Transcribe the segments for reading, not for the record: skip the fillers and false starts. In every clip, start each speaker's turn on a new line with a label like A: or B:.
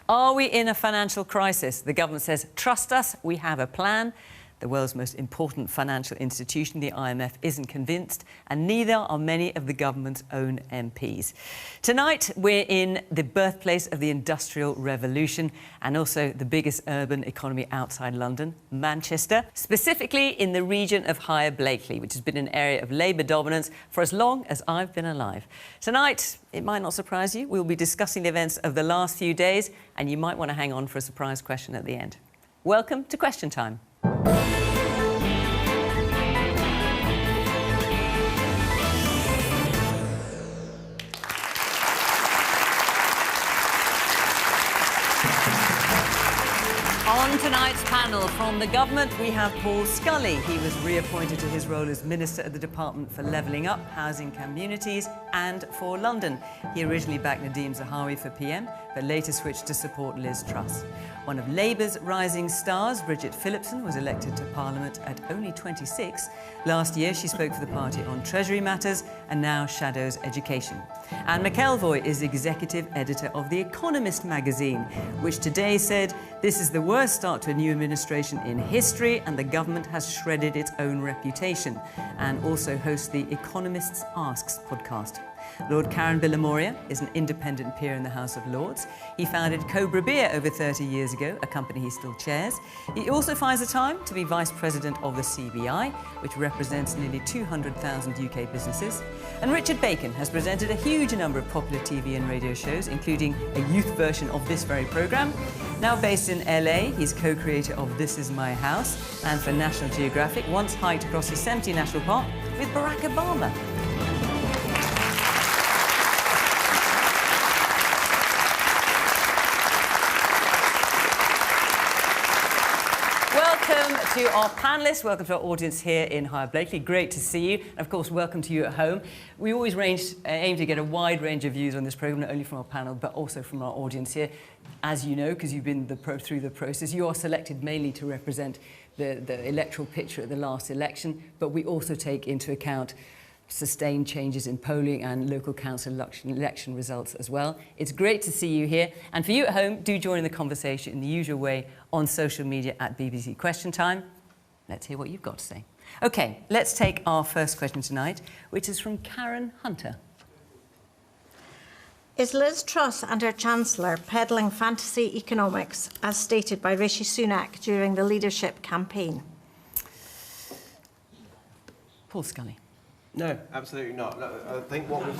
A: Are we in a financial crisis? The government says, trust us, we have a plan. The world's most important financial institution, the IMF, isn't convinced, and neither are many of the government's own MPs. Tonight, we're in the birthplace of the Industrial Revolution and also the biggest urban economy outside London, Manchester, specifically in the region of Higher Blakely, which has been an area of Labour dominance for as long as I've been alive. Tonight, it might not surprise you, we'll be discussing the events of the last few days, and you might want to hang on for a surprise question at the end. Welcome to Question Time. On tonight's panel, from the government, we have Paul Scully. He was reappointed to his role as Minister at the Department for Levelling Up, Housing, Communities and for London. He originally backed Nadhim Zahawi for PM, but later switched to support Liz Truss. One of Labour's rising stars, Bridget Phillipson, was elected to Parliament at only 26. Last year, she spoke for the party on Treasury matters and now shadows education. Anne McElvoy is executive editor of The Economist magazine, which today said, "This is the worst start to a new administration in history and the government has shredded its own reputation," and also hosts the Economists Asks podcast. Lord Karan Bilimoria is an independent peer in the House of Lords. He founded Cobra Beer over 30 years ago, a company he still chairs. He also finds the time to be Vice President of the CBI, which represents nearly 200,000 UK businesses. And Richard Bacon has presented a huge number of popular TV and radio shows, including a youth version of this very programme. Now based in LA, he's co-creator of This Is My House, and for National Geographic, once hiked across Yosemite National Park with Barack Obama. Welcome to our panellists, welcome to our audience here in Higher Blakely. Great to see you. And of course, welcome to you at home. We always aim to get a wide range of views on this programme, not only from our panel, but also from our audience here. As you know, because you've been through the process, you are selected mainly to represent the electoral picture at the last election, but we also take into account sustained changes in polling and local council election results as well. It's great to see you here. And for you at home, do join in the conversation in the usual way on social media at BBC Question Time. Let's hear what you've got to say. OK, let's take our first question tonight, which is from Karen Hunter.
B: Is Liz Truss and her Chancellor peddling fantasy economics, as stated by Rishi Sunak during the leadership campaign?
A: Paul Scully.
C: No, absolutely not. Look, I think what we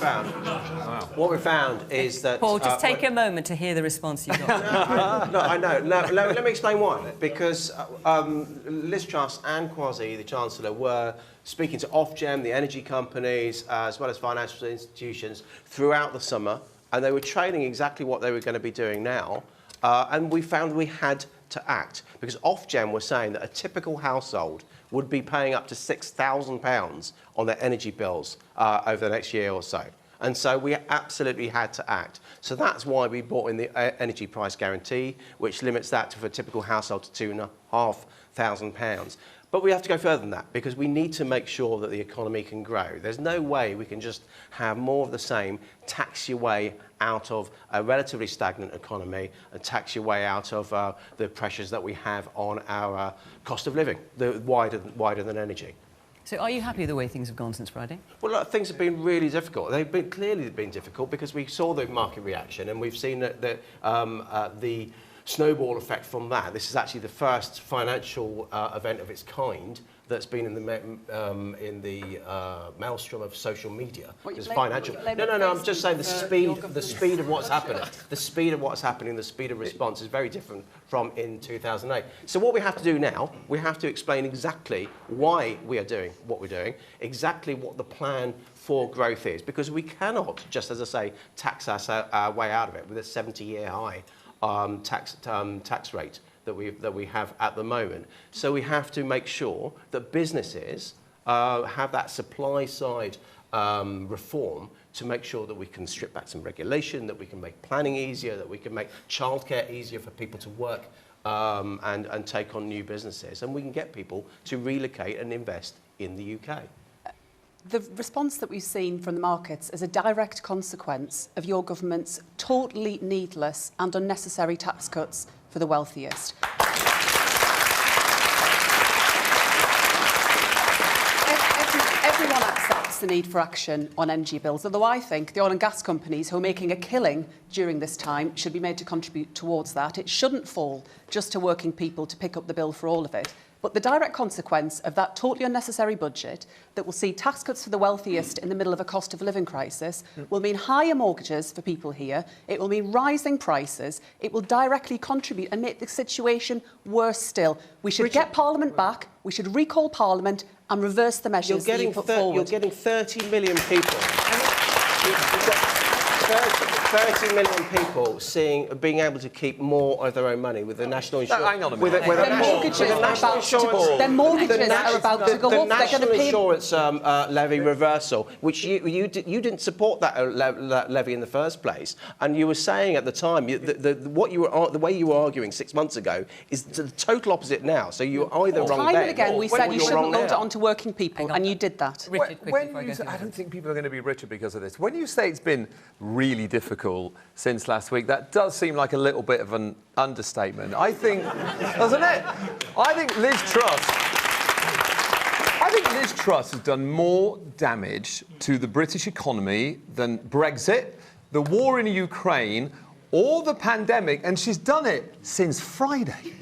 C: found is that...
A: Paul, just take a moment to hear the response you got.
C: No, I know. No, let me explain why. Because Liz Truss and Kwasi, the Chancellor, were speaking to Ofgem, the energy companies, as well as financial institutions throughout the summer, and they were training exactly what they were going to be doing now. And we found we had to act, because Ofgem were saying that a typical household would be paying up to £6,000 on their energy bills over the next year or so. And so we absolutely had to act. So that's why we brought in the energy price guarantee, which limits that to, for a typical household, to £2,500. But we have to go further than that, because we need to make sure that the economy can grow. There's no way we can just have more of the same, tax your way out of a relatively stagnant economy and tax your way out of the pressures that we have on our cost of living, the wider than energy.
A: So are you happy with the way things have gone since Friday?
C: Well, look, things have been really difficult. They've clearly been difficult because we saw the market reaction, and we've seen that the snowball effect from that. This is actually the first financial event of its kind that's been in the maelstrom of social media. It's financial. No. I'm just saying the speed of what's happening, the speed of response is very different from in 2008. So what we have to do now, we have to explain exactly why we are doing what we're doing, exactly what the plan for growth is, because we cannot just, as I say, tax our way out of it with a 70-year high tax rate that we have at the moment. So we have to make sure that businesses have that supply side reform to make sure that we can strip back some regulation, that we can make planning easier, that we can make childcare easier for people to work and take on new businesses, and we can get people to relocate and invest in the UK.
D: The response that we've seen from the markets is a direct consequence of your government's totally needless and unnecessary tax cuts for the wealthiest. Everyone accepts the need for action on energy bills, although I think the oil and gas companies who are making a killing during this time should be made to contribute towards that. It shouldn't fall just to working people to pick up the bill for all of it. But the direct consequence of that totally unnecessary budget that will see tax cuts for the wealthiest in the middle of a cost of living crisis will mean higher mortgages for people here. It will mean rising prices. It will directly contribute and make the situation worse still. We should get Parliament back. We should recall Parliament and reverse the measures that you put forward.
C: You're getting 30 million people. You've got 30 million people being able to keep more of their own money with the national insurance.
E: Hang on a minute.
D: Their mortgages are about to go up. They're
C: The national insurance levy reversal, which you didn't support that levy in the first place, and you were saying at the time the way you were arguing 6 months ago is the total opposite now. So you're either wrong
D: time
C: then,
D: and again we said you shouldn't load it onto working people, and you did that.
A: Richard,
E: I don't think people are going to be richer because of this. When you say it's been really difficult since last week, that does seem like a little bit of an understatement. I think, doesn't it? I think Liz Truss has done more damage to the British economy than Brexit, the war in Ukraine, or the pandemic, and she's done it since Friday.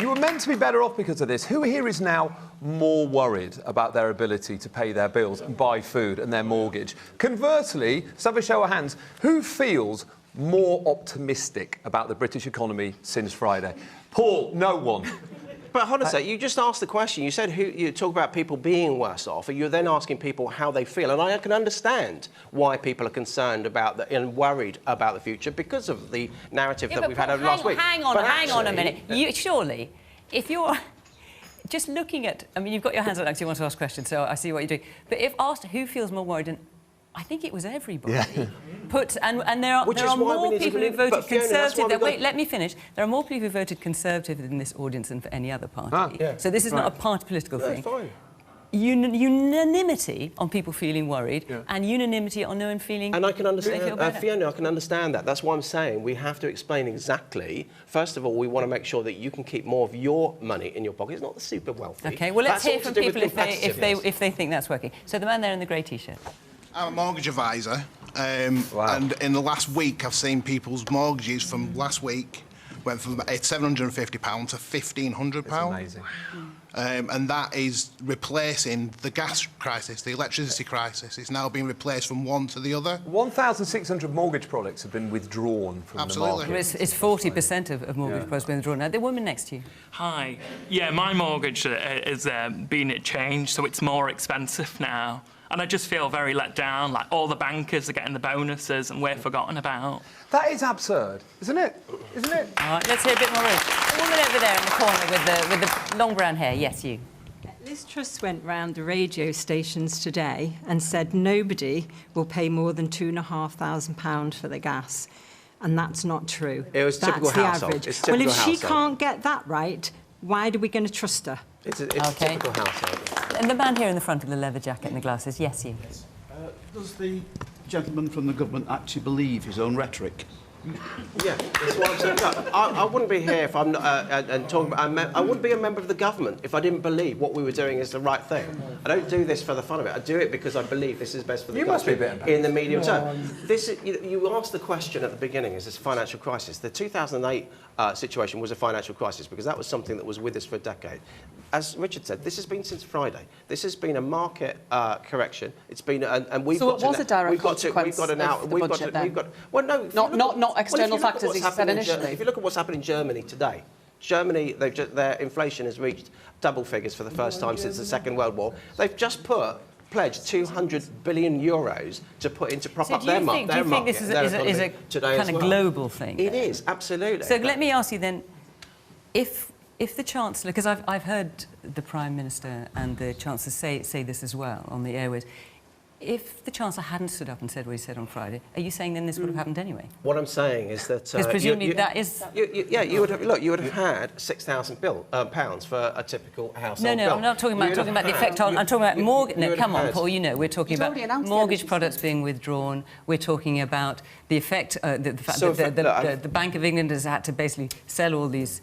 E: You were meant to be better off because of this. Who here is now more worried about their ability to pay their bills and buy food and their mortgage? Conversely, let's have a show of hands. Who feels more optimistic about the British economy since Friday? Paul, no one.
C: But hold on a sec, you just asked the question. You said you talk about people being worse off, and you're then asking people how they feel. And I can understand why people are concerned about and worried about the future because of the narrative that we've had over last week.
A: Hang on a minute. Surely, if you're just looking at... I mean, you've got your hands up because you want to ask questions, so I see what you're doing. But if asked who feels more worried, and I think it was everybody. Yeah. And there are more people who voted Conservative. Wait, let me finish. There are more people who voted Conservative in this audience than for any other party. So this is not a party political thing.
C: Fine.
A: Unanimity on people feeling worried, and unanimity on no one feeling...
C: And I can understand, Fiona, I can understand that. That's why I'm saying we have to explain exactly. First of all, we want to make sure that you can keep more of your money in your pocket. It's not the super wealthy.
A: OK, well, let's hear from people if they think that's working. So the man there in the grey T-shirt.
F: I'm a mortgage advisor, and in the last week I've seen people's mortgages from last week went from £750 to £1,500.
E: That's amazing.
F: And that is replacing the gas crisis, the electricity crisis. It's now being replaced from one to the other.
E: 1,600 mortgage products have been withdrawn from the market.
A: It's 40% of mortgage products being withdrawn. Now, the woman next to you.
G: Hi. Yeah, my mortgage is been changed, so it's more expensive now. And I just feel very let down, like all the bankers are getting the bonuses and we're forgotten about.
E: That is absurd, isn't it? Isn't it?
A: All right, let's hear a bit more. The woman over there in the corner with the long brown hair. Yes, you.
H: Liz Truss went round the radio stations today and said nobody will pay more than £2,500 for the gas. And that's not true.
C: It was typical household.
H: Average. Well, if she can't get that right, why are we going to trust her?
C: It's a typical household.
A: And the man here in the front with the leather jacket and the glasses, yes, you.
I: Does the gentleman from the government actually believe his own rhetoric?
C: Yeah, that's what I'm saying. Look, I wouldn't be here if I'm not, and talking about. I wouldn't be a member of the government if I didn't believe what we were doing is the right thing. I don't do this for the fun of it. I do it because I believe this is best for the country in the medium term. You asked the question at the beginning: is this a financial crisis? The 2008 situation was a financial crisis because that was something that was with us for a decade. As Richard said, this has been since Friday. This has been a market correction. It's been, and we've got
D: So it was a direct consequence of the budget then?
C: Well, no,
D: not external factors, as you said initially.
C: If you look at what's happened in Germany today, Germany, their inflation has reached double figures for the first time since the Second World War. They've just pledged 200 billion euros to put into prop up their market. Do you think
A: this is a kind of global thing?
C: It is, absolutely.
A: So let me ask you then, if the Chancellor, because I've heard the Prime Minister and the Chancellor say this as well on the airways, If the Chancellor hadn't stood up and said what he said on Friday, are you saying then this would have happened anyway?
C: What I'm saying is that...
A: Because presumably that is...
C: you would have had £6,000 for a typical household bill.
A: No, I'm not talking about the effect on... I'm talking about mortgage... No, come on, Paul, you know, we're talking about mortgage products being withdrawn. We're talking about the effect... the fact that the Bank of England has had to basically sell all these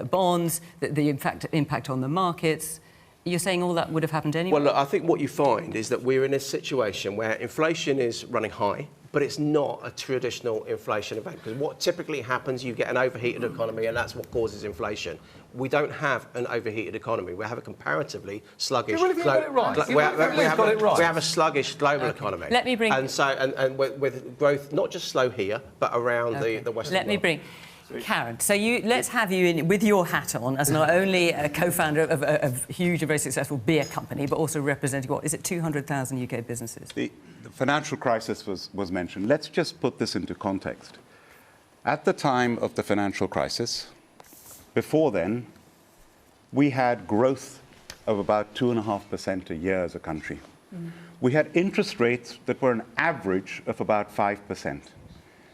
A: bonds, the impact on the markets... You're saying all that would have happened anyway?
C: Well, look, I think what you find is that we're in a situation where inflation is running high, but it's not a traditional inflation event. Because what typically happens, you get an overheated economy, and that's what causes inflation. We don't have an overheated economy. We have a comparatively sluggish...
E: We
C: have a sluggish global economy.
A: Let me bring...
C: And with growth not just slow here, but around the Western world.
A: Let me bring... Karan, so let's have you in with your hat on as not only a co-founder of a huge and very successful beer company, but also representing, what, is it 200,000 UK businesses?
J: The financial crisis was mentioned. Let's just put this into context. At the time of the financial crisis, before then, we had growth of about 2.5% a year as a country. We had interest rates that were an average of about 5%.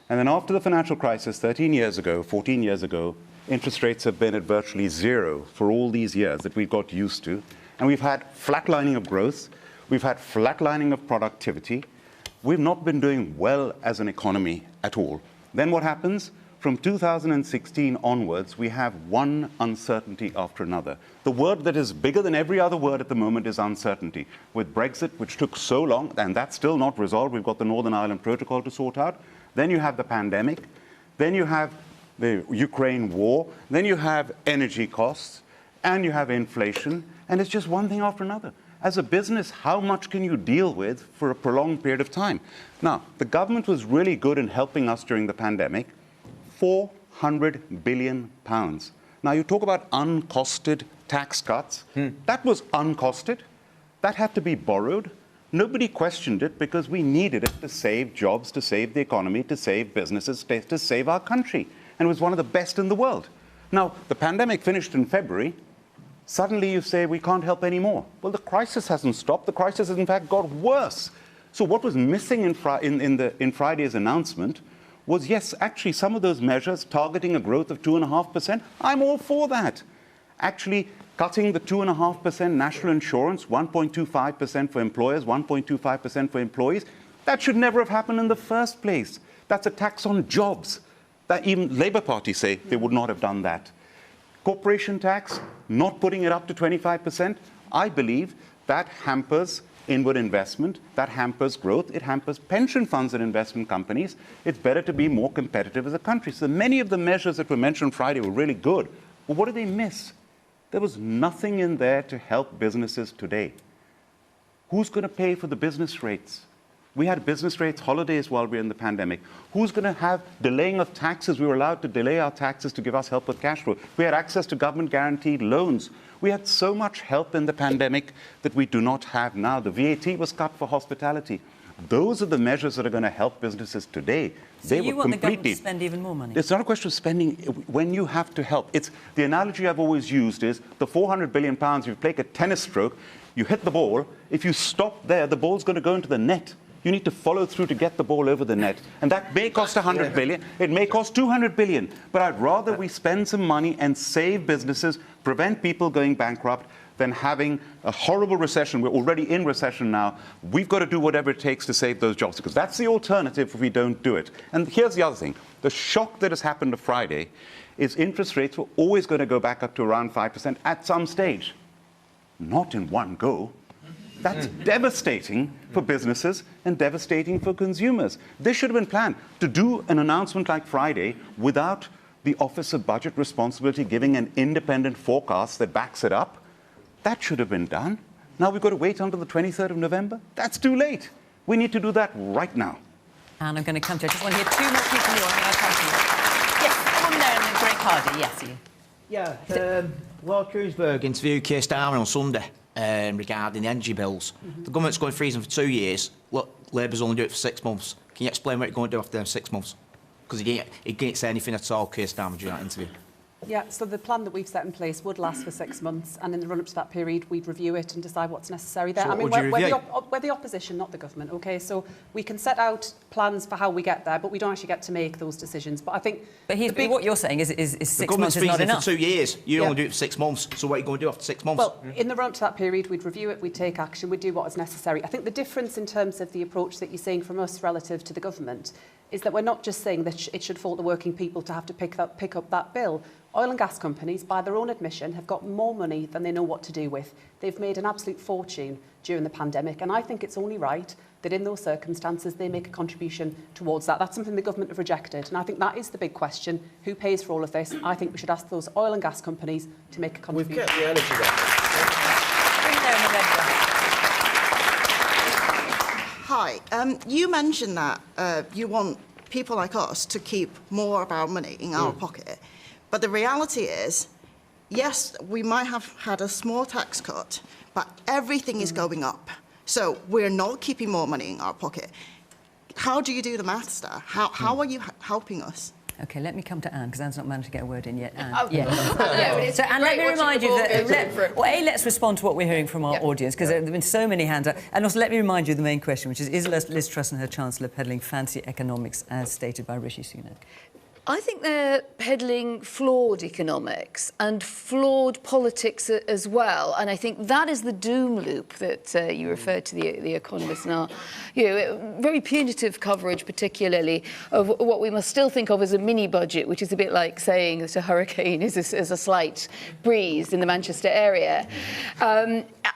J: And then after the financial crisis 13 years ago, 14 years ago, interest rates have been at virtually zero for all these years that we've got used to. And we've had flatlining of growth. We've had flatlining of productivity. We've not been doing well as an economy at all. Then what happens? From 2016 onwards, we have one uncertainty after another. The word that is bigger than every other word at the moment is uncertainty. With Brexit, which took so long, and that's still not resolved, we've got the Northern Ireland Protocol to sort out. Then you have the pandemic, then you have the Ukraine war, then you have energy costs, and you have inflation, and it's just one thing after another. As a business, how much can you deal with for a prolonged period of time? Now, the government was really good in helping us during the pandemic, £400 billion. Now, you talk about uncosted tax cuts. That was uncosted. That had to be borrowed. Nobody questioned it because we needed it to save jobs, to save the economy, to save businesses, to save our country. And it was one of the best in the world. Now, the pandemic finished in February. Suddenly you say we can't help anymore. Well, the crisis hasn't stopped. The crisis has, in fact, got worse. So what was missing in Friday's announcement was, yes, actually, some of those measures targeting a growth of 2.5%, I'm all for that. Actually, cutting the 2.5% national insurance, 1.25% for employers, 1.25% for employees, that should never have happened in the first place. That's a tax on jobs. That even Labour Party say they would not have done that. Corporation tax, not putting it up to 25%, I believe that hampers inward investment, that hampers growth, it hampers pension funds and investment companies. It's better to be more competitive as a country. So many of the measures that were mentioned Friday were really good. But what did they miss? There was nothing in there to help businesses today. Who's going to pay for the business rates? We had business rates holidays while we were in the pandemic. Who's going to have delaying of taxes? We were allowed to delay our taxes to give us help with cash flow. We had access to government guaranteed loans. We had so much help in the pandemic that we do not have now. The VAT was cut for hospitality. Those are the measures that are going to help businesses today.
A: So you want the government to spend even more money?
J: It's not a question of spending when you have to help. It's the analogy I've always used is the £400 billion, if you play a tennis stroke, you hit the ball. If you stop there, the ball's going to go into the net. You need to follow through to get the ball over the net. And that may cost $100 billion. It may cost $200 billion. But I'd rather we spend some money and save businesses, prevent people going bankrupt, than having a horrible recession. We're already in recession now. We've got to do whatever it takes to save those jobs, because that's the alternative if we don't do it. And here's the other thing. The shock that has happened on Friday is interest rates were always going to go back up to around 5% at some stage. Not in one go. That's devastating for businesses and devastating for consumers. This should have been planned. To do an announcement like Friday without the Office of Budget Responsibility giving an independent forecast that backs it up, that should have been done. Now we've got to wait until the 23rd of November? That's too late. We need to do that right now.
A: And I'm going to come to you. I just want to hear two more people in the audience. I'll come to you. Yes, on there, and then Greg Hardy. Yes, you.
K: Yeah, Lord Karan interviewed Keir Starmer on Sunday regarding the energy bills. The government's going to freeze them for 2 years. Look, Labour's only do it for 6 months. Can you explain what you're going to do after them 6 months? Because he didn't say anything at all, Keir Starmer, during that interview.
D: Yeah, so the plan that we've set in place would last for 6 months, and in the run-up to that period, we'd review it and decide what's necessary there.
K: So
D: I mean,
K: what would you review?
D: we're the opposition, not the government, OK? So we can set out plans for how we get there, but we don't actually get to make those decisions. But I think...
A: But what you're saying is 6 months is not enough.
K: For 2 years. You only do it for 6 months. So what are you going to do after 6 months?
D: Well, in the run-up to that period, we'd review it, we'd take action, we'd do what is necessary. I think the difference in terms of the approach that you're seeing from us relative to the government is that we're not just saying that it should fall to working people to have to pick up that bill. Oil and gas companies, by their own admission, have got more money than they know what to do with. They've made an absolute fortune during the pandemic, and I think it's only right that in those circumstances they make a contribution towards that. That's something the government have rejected, and I think that is the big question. Who pays for all of this? I think we should ask those oil and gas companies to make a contribution.
C: We've kept the energy there.
L: Hi, you mentioned that you want people like us to keep more of our money in our pocket. But the reality is, yes, we might have had a small tax cut, but everything is going up. So we're not keeping more money in our pocket. How do you do the maths there? How are you helping us?
A: OK, let me come to Anne, because Anne's not managed to get a word in yet. Anne.
M: Oh. Yeah.
A: So, Anne, let me remind you that... let's respond to what we're hearing from our audience, because there have been so many hands up. And also, let me remind you of the main question, which is Liz Truss and her Chancellor peddling fancy economics, as stated by Rishi Sunak?
M: I think they're peddling flawed economics and flawed politics as well. And I think that is the doom loop that you referred to the Economist now. Very punitive coverage, particularly, of what we must still think of as a mini budget, which is a bit like saying that a hurricane is a slight breeze in the Manchester area.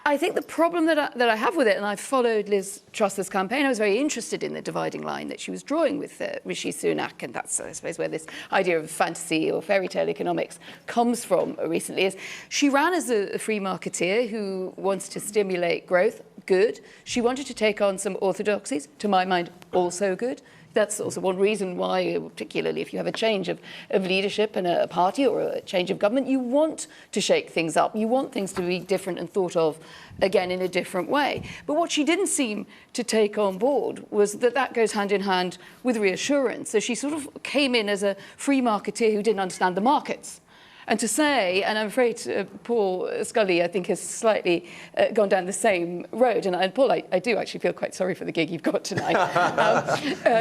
M: I think the problem that I have with it, and I've followed Liz Truss's campaign, I was very interested in the dividing line that she was drawing with Rishi Sunak, and that's, I suppose, where this idea of fantasy or fairy tale economics comes from recently, is she ran as a free marketeer who wants to stimulate growth. Good. She wanted to take on some orthodoxies, to my mind, also good. That's also one reason why, particularly if you have a change of leadership in a party or a change of government, you want to shake things up. You want things to be different and thought of, again, in a different way. But what she didn't seem to take on board was that goes hand in hand with reassurance. So she sort of came in as a free marketeer who didn't understand the markets. And to say, and I'm afraid Paul Scully, I think, has slightly gone down the same road. And Paul, I do actually feel quite sorry for the gig you've got tonight,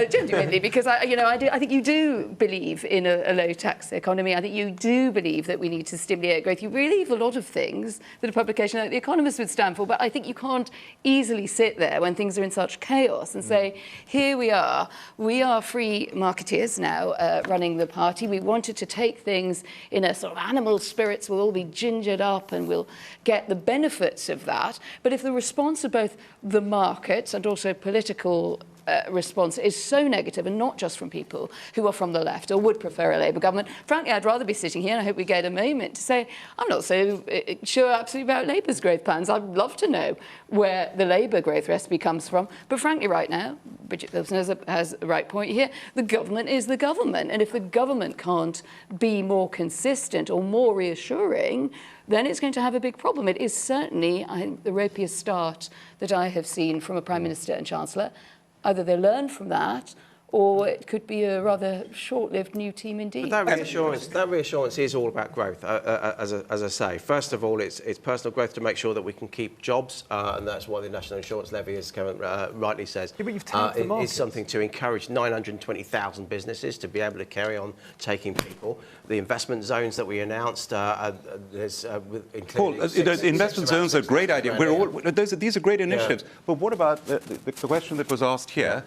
M: genuinely, because I think you do believe in a low-tax economy. I think you do believe that we need to stimulate growth. You believe a lot of things that a publication like The Economist would stand for, but I think you can't easily sit there when things are in such chaos and say, here we are free marketeers now running the party. We wanted to take things in a sort of animal spirits, will all be gingered up and we'll get the benefits of that. But if the response of both the markets and also political response is so negative, and not just from people who are from the left or would prefer a Labour government, frankly, I'd rather be sitting here, and I hope we get a moment to say, I'm not so sure absolutely about Labour's growth plans. I'd love to know where the Labour growth recipe comes from. But frankly, right now, Bridget Phillipson has a right point here, the government is the government. And if the government can't be more consistent or more reassuring, then it's going to have a big problem. It is certainly, I think, the ropiest start that I have seen from a Prime Minister and Chancellor. Either they learn from that, or it could be a rather short-lived new team indeed.
C: But that reassurance is all about growth, as I say. First of all, it's personal growth to make sure that we can keep jobs, and that's why the National Insurance Levy, as Kevin rightly says, is something to encourage 920,000 businesses to be able to carry on taking people. The investment zones that we announced,
J: Paul, investment zones are a great idea. These are great initiatives. Yeah. But what about the question that was asked here?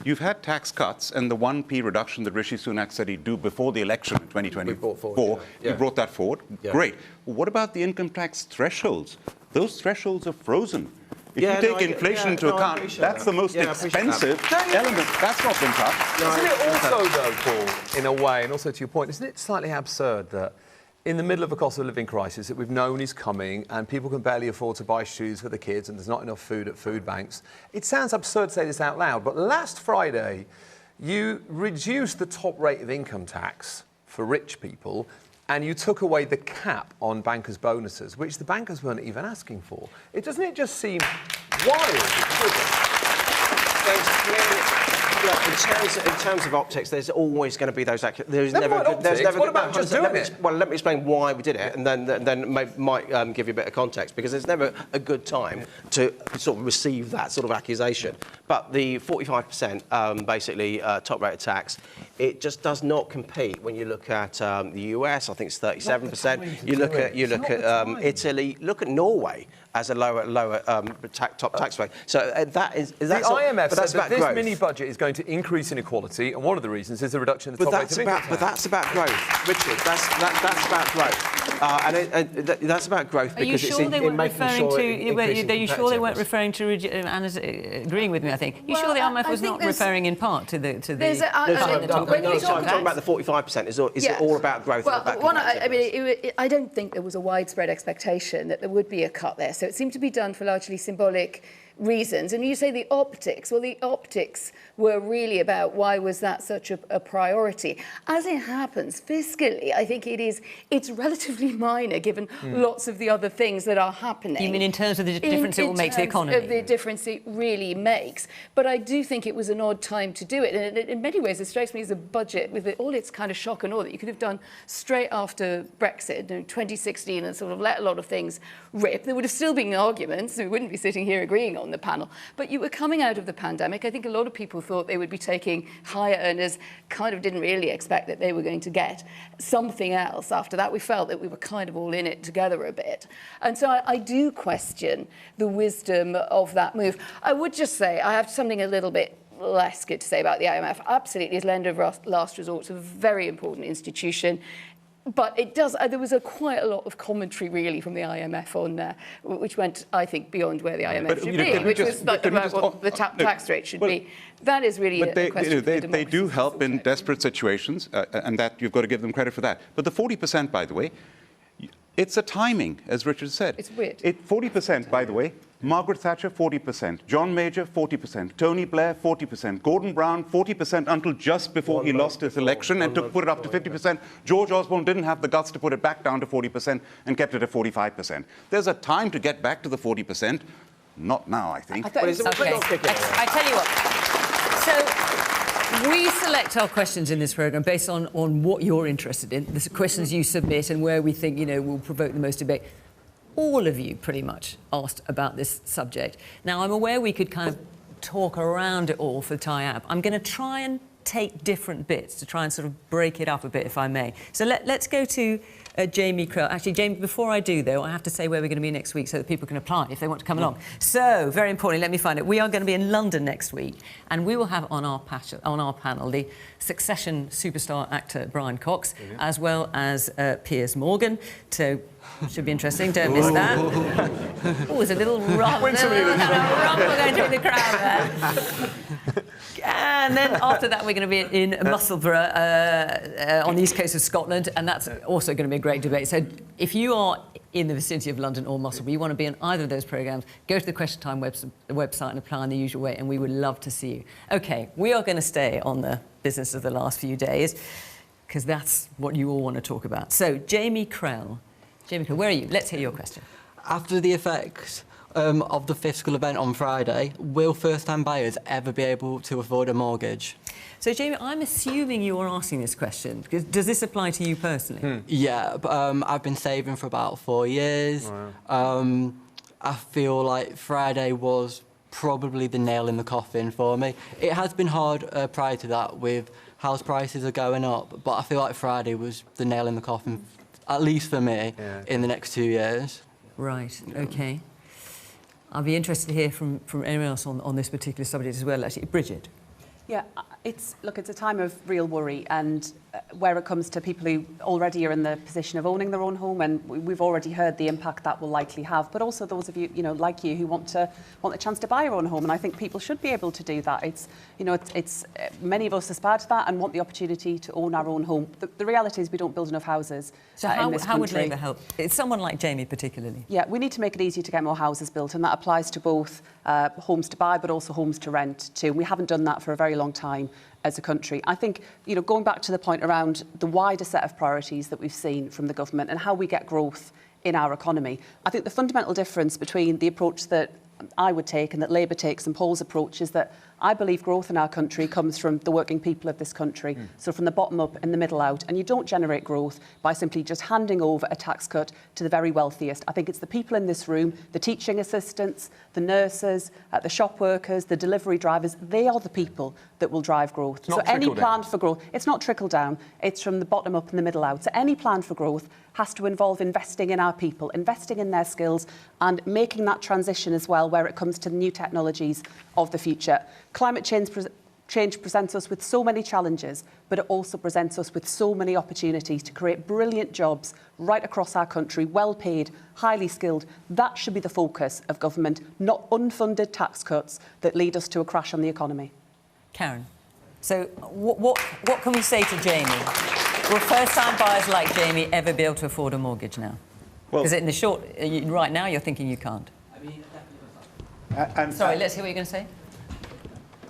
J: You've had tax cuts and the 1p reduction that Rishi Sunak said he'd do before the election in 2024. You brought that forward. Yeah. Great. Well, what about the income tax thresholds? Those thresholds are frozen. If you take inflation into account, that's the most expensive element. That's not been cut.
E: Isn't it also, though, Paul, in a way, and also to your point, isn't it slightly absurd that in the middle of a cost of living crisis that we've known is coming and people can barely afford to buy shoes for the kids and there's not enough food at food banks? It sounds absurd to say this out loud, but last Friday you reduced the top rate of income tax for rich people and you took away the cap on bankers' bonuses, which the bankers weren't even asking for. Doesn't it just seem wild?
C: there's clearly... Look, in terms of optics, there's always going to be those... There's never
E: what about just doing it?
C: Well, let me explain why we did it, and then might give you a bit of context, because there's never a good time to sort of receive that sort of accusation. But the 45% basically top rate of tax, it just does not compete when you look at the US. I think it's 37%. You look at Italy. Look at Norway as a lower top tax rate. So that is
E: the IMF said that this mini budget is going to increase inequality, and one of the reasons is the reduction in the top rate of income tax.
C: But that's about growth, Richard. That's about growth, that's about growth because it's in making sure.
A: Are you sure they weren't referring to? Anna's agreeing with me. I think. You sure the IMF was not referring in part to the?
C: Talking about the 45%, is it all about growth?
M: Well, I don't think there was a widespread expectation that there would be a cut there. So it seemed to be done for largely symbolic reasons. And you say the optics. Well, the optics were really about why was that such a priority. As it happens, fiscally, I think it's relatively minor given lots of the other things that are happening.
A: You mean in terms of the difference it will make to the economy?
M: Of the difference it really makes. But I do think it was an odd time to do it. And in many ways, it strikes me as a budget with all its kind of shock and awe that you could have done straight after Brexit in 2016 and sort of let a lot of things rip. There would have still been arguments. We wouldn't be sitting here agreeing on the panel. But you were coming out of the pandemic. I think a lot of people thought they would be taking higher earners, kind of didn't really expect that they were going to get something else. After that, we felt that we were kind of all in it together a bit. And so I do question the wisdom of that move. I would just say I have something a little bit less good to say about the IMF. Absolutely, as lender of last resort, it's a very important institution. But it does. There was quite a lot of commentary, really, from the IMF on there, which went, I think, beyond where the IMF should be, which was about what the tax rate should be. That is really a question for
J: they do help in desperate situations, and that you've got to give them credit for that. But the 40%, by the way, it's a timing, as Richard said.
M: It's weird.
J: 40%, by the way. Margaret Thatcher, 40%. John Major, 40%. Tony Blair, 40%. Gordon Brown, 40% until just before he lost his election and put it up to 50%. George Osborne didn't have the guts to put it back down to 40% and kept it at 45%. There's a time to get back to the 40%. Not now, I think.
A: Okay. I tell you what. So we select our questions in this programme based on what you're interested in, the questions you submit and where we think, will provoke the most debate. All of you pretty much asked about this subject. Now, I'm aware we could kind of talk around it all for tie-up. I'm going to try and take different bits to try and sort of break it up a bit, if I may. So let's go to Jamie Krell. Actually, Jamie, before I do, though, I have to say where we're going to be next week so that people can apply if they want to come along. So, very importantly, let me find it. We are going to be in London next week, and we will have on our panel the Succession superstar actor Brian Cox, as well as Piers Morgan. So, should be interesting. Don't miss that. Oh, there's a little rumble going through the crowd there. And then after that, we're going to be in Musselburgh on the east coast of Scotland, and that's also going to be a great debate. So if you are in the vicinity of London or Musselburgh, you want to be in either of those programmes, go to the Question Time website and apply in the usual way, and we would love to see you. OK, we are going to stay on the business of the last few days, because that's what you all want to talk about. So, Jamie Krell, where are you? Let's hear your question.
N: After the effects of the fiscal event on Friday, will first-time buyers ever be able to afford a mortgage?
A: So, Jamie, I'm assuming you are asking this question, because does this apply to you personally?
N: Yeah, I've been saving for about 4 years. Wow. I feel like Friday was probably the nail in the coffin for me. It has been hard prior to that with house prices are going up, but I feel like Friday was the nail in the coffin, at least for me, in the next 2 years.
A: Right, OK. I'll be interested to hear from anyone else on this particular subject as well, actually. Bridget.
D: Yeah, it's a time of real worry, and where it comes to people who already are in the position of owning their own home, and we've already heard the impact that will likely have, but also those of you, like you, who want the chance to buy your own home, and I think people should be able to do that. It's many of us aspire to that and want the opportunity to own our own home. The reality is we don't build enough houses
A: so
D: in this country.
A: how would Labour help? It's someone like Jamie particularly.
D: Yeah, we need to make it easier to get more houses built, and that applies to both homes to buy, but also homes to rent too. We haven't done that for a very long time as a country. I think, going back to the point around the wider set of priorities that we've seen from the government and how we get growth in our economy, I think the fundamental difference between the approach that I would take and that Labour takes and Paul's approach is that I believe growth in our country comes from the working people of this country, so from the bottom up and the middle out. And you don't generate growth by simply just handing over a tax cut to the very wealthiest. I think it's the people in this room, the teaching assistants, the nurses, the shop workers, the delivery drivers, they are the people that will drive growth. So any plan for growth, it's not trickle down, it's from the bottom up and the middle out. So any plan for growth has to involve investing in our people, investing in their skills and making that transition as well where it comes to the new technologies of the future. Climate change presents us with so many challenges, but it also presents us with so many opportunities to create brilliant jobs right across our country, well paid, highly skilled. That should be the focus of government, not unfunded tax cuts that lead us to a crash on the economy.
A: Karen, so what can we say to Jamie? Will first-time buyers like Jamie ever be able to afford a mortgage now? Because in the short, right now, you're thinking you can't. Sorry, let's hear what you're going to say.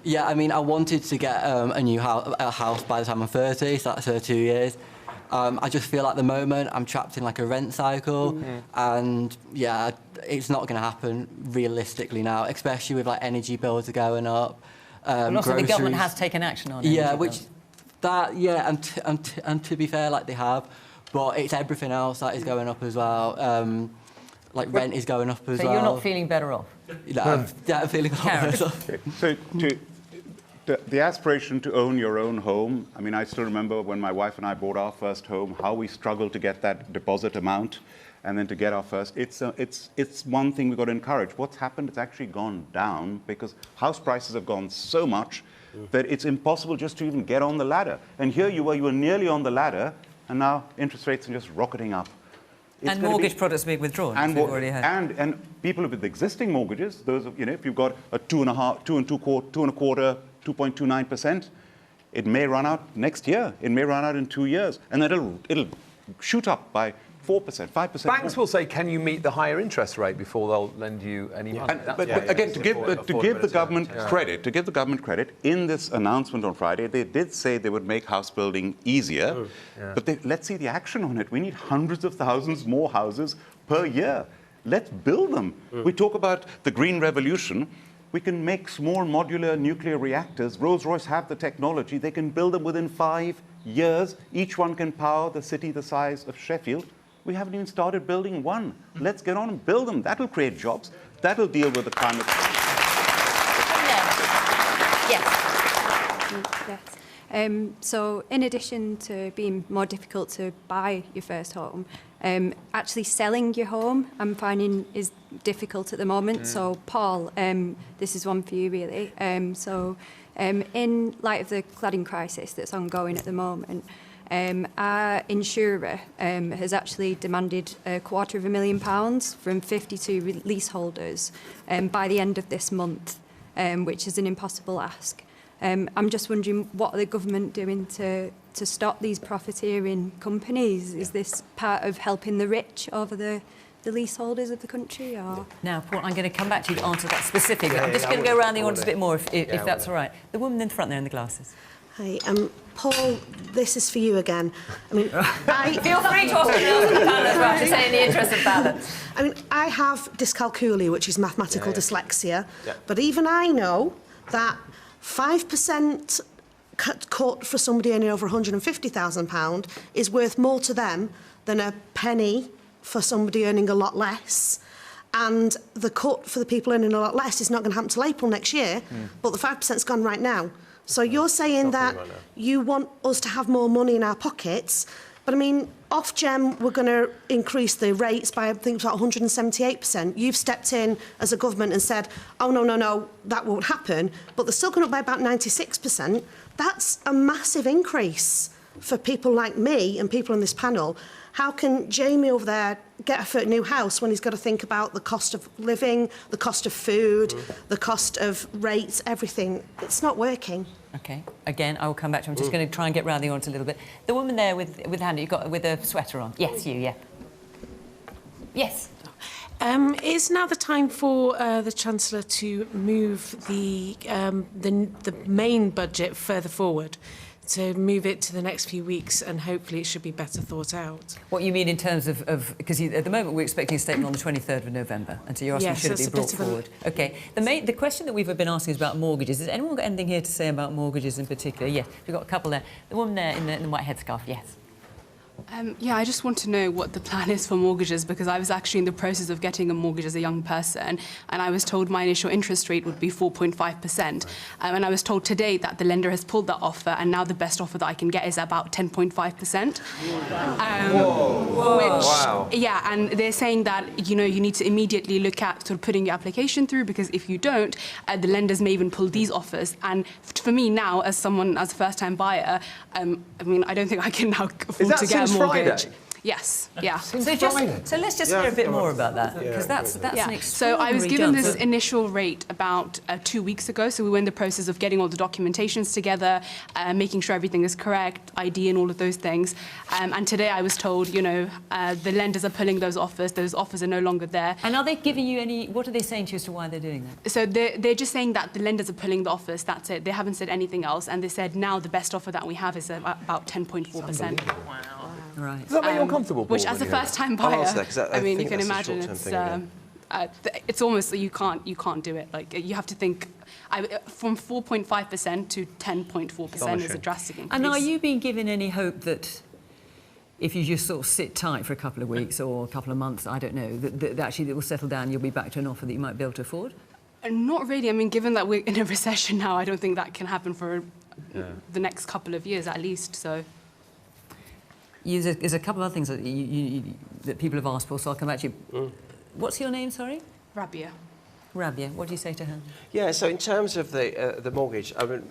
N: Yeah, I mean, I wanted to get a new house by the time I'm 30, so that's 2 years. I just feel at the moment I'm trapped in like a rent cycle, and yeah, it's not going to happen realistically now, especially with like energy bills are going up.
A: And also the government has taken action on it.
N: Yeah, and to be fair, like they have, but it's everything else that is going up as well. Like rent is going up as well.
A: So you're not feeling better off?
N: No, I'm feeling a lot better off.
J: So the aspiration to own your own home, I mean, I still remember when my wife and I bought our first home, how we struggled to get that deposit amount and then to get our first. It's one thing we've got to encourage. What's happened, it's actually gone down because house prices have gone so much that it's impossible just to even get on the ladder. And here you were nearly on the ladder, and now interest rates are just rocketing up.
A: And mortgage products being withdrawn, as we've already heard.
J: And people with existing mortgages, those of, if you've got a 2.29%, it may run out next year. It may run out in 2 years, and then it'll shoot up by 4%, 5%.
E: Banks will say, can you meet the higher interest rate before they'll lend you any money?
J: But again, to give the government credit, in this announcement on Friday, they did say they would make house building easier, but let's see the action on it. We need hundreds of thousands more houses per year. Let's build them. We talk about the green revolution. We can make small modular nuclear reactors. Rolls-Royce have the technology. They can build them within 5 years. Each one can power the city the size of Sheffield. We haven't even started building one. Let's get on and build them. That'll create jobs. That'll deal with the climate change.
O: Yes. So in addition to being more difficult to buy your first home, actually selling your home I'm finding is difficult at the moment. So Paul, this is one for you really. In light of the cladding crisis that's ongoing at the moment, our insurer has actually demanded £250,000 from 52 leaseholders by the end of this month, which is an impossible ask. I'm just wondering, what are the government doing to stop these profiteering companies? Is this part of helping the rich over the leaseholders of the country? Or?
A: Now, Paul, I'm going to come back to you to answer that specifically. I'm just going to go around the audience a bit more, if that's all right. The woman in the front there in the glasses.
P: Hi, Paul, this is for you again. I mean,
A: feel free to offer the panel as well, to say in the interest of balance.
P: I mean, I have dyscalculia, which is mathematical dyslexia, but even I know that 5% cut for somebody earning over £150,000 is worth more to them than a penny for somebody earning a lot less. And the cut for the people earning a lot less is not going to happen till April next year, but the 5%'s gone right now. So you're saying that you want us to have more money in our pockets, but I mean, Ofgem, we're going to increase the rates by, I think, about 178%. You've stepped in as a government and said, oh, no, that won't happen, but they're still going up by about 96%. That's a massive increase for people like me and people on this panel. How can Jamie over there get a new house when he's got to think about the cost of living, the cost of food, the cost of rates, everything? It's not working.
A: OK. Again, I will come back to you. I'm just going to try and get round the audience a little bit. The woman there with Hannah, you've got with a sweater on. Yes, you, yeah. Yes.
Q: Is now the time for the Chancellor to move the main budget further forward? to move it to the next few weeks, and hopefully it should be better thought out.
A: What you mean in terms of because at the moment we're expecting a statement on the 23rd of November, and so you're asking should it be brought forward? Okay. The question that we've been asking is about mortgages. Has anyone got anything here to say about mortgages in particular? Yes, we've got a couple there. The woman there in the white headscarf, yes.
R: Yeah, I just want to know what the plan is for mortgages, because I was actually in the process of getting a mortgage as a young person, and I was told my initial interest rate would be 4.5%. And I was told today that the lender has pulled that offer, and now the best offer that I can get is about 10.5%.
E: Wow.
R: Yeah, and they're saying that, you know, you need to immediately look at sort of putting your application through, because if you don't, the lenders may even pull these offers. And for me now, as a first-time buyer, I mean, I don't think I can now afford to get a mortgage.
E: Friday?
R: Yes, yeah.
A: So let's just hear a bit more about that, because that's an extraordinary
R: So I was given
A: jump.
R: this initial rate about 2 weeks ago. So we were in the process of getting all the documentations together, making sure everything is correct, ID and all of those things. And today I was told, you know, the lenders are pulling those offers. Those offers are no longer there.
A: And are they giving you any? What are they saying to you as to why they're doing that?
R: So they're just saying that the lenders are pulling the offers. That's it. They haven't said anything else. And they said now the best offer that we have is about 10.4%.
A: Wow. Right.
E: Does that make you uncomfortable, Paul,
R: Which, as a first-time buyer, I mean, you can imagine it's almost that you can't do it. Like, you have to think from 4.5% to 10.4% is a drastic increase.
A: And are you being given any hope that if you just sort of sit tight for a couple of weeks or a couple of months, I don't know, that actually it will settle down, you'll be back to an offer that you might be able to afford?
R: Not really. I mean, given that we're in a recession now, I don't think that can happen for the next couple of years at least. So.
A: There's a couple of other things that, that people have asked for, so I'll come back to you. What's your name, sorry?
R: Rabia.
A: Rabia, what do you say to her?
C: Yeah, so in terms of the mortgage, I mean,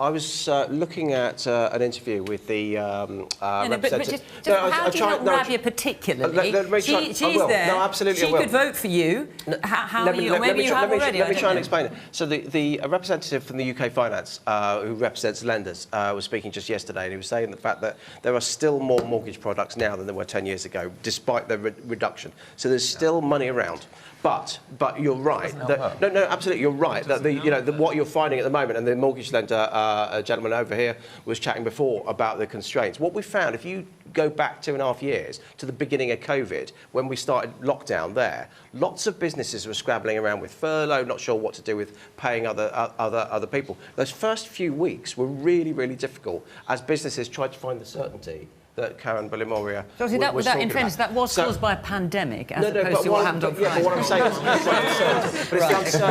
C: I was looking at an interview with the representative.
A: How do you help Rabia particularly? She's there.
C: No, absolutely,
A: she could vote for you. How are you? Maybe you have already.
C: Let me try and explain it. So the representative from the UK Finance, who represents lenders, was speaking just yesterday, and he was saying the fact that there are still more mortgage products now than there were 10 years ago, despite the reduction. So there's still money around. But you're right. No, absolutely, you're right. That what you're finding at the moment, and the mortgage lender, a gentleman over here was chatting before about the constraints. What we found, if you go back 2.5 years to the beginning of COVID, when we started lockdown there, lots of businesses were scrabbling around with furlough, not sure what to do with paying other people. Those first few weeks were really, really difficult as businesses tried to find the certainty that Karan Bilimoria was talking
A: in fairness,
C: about.
A: that was caused by a pandemic, as opposed
C: but
A: to what happened on Friday.
C: Yeah, but what I'm saying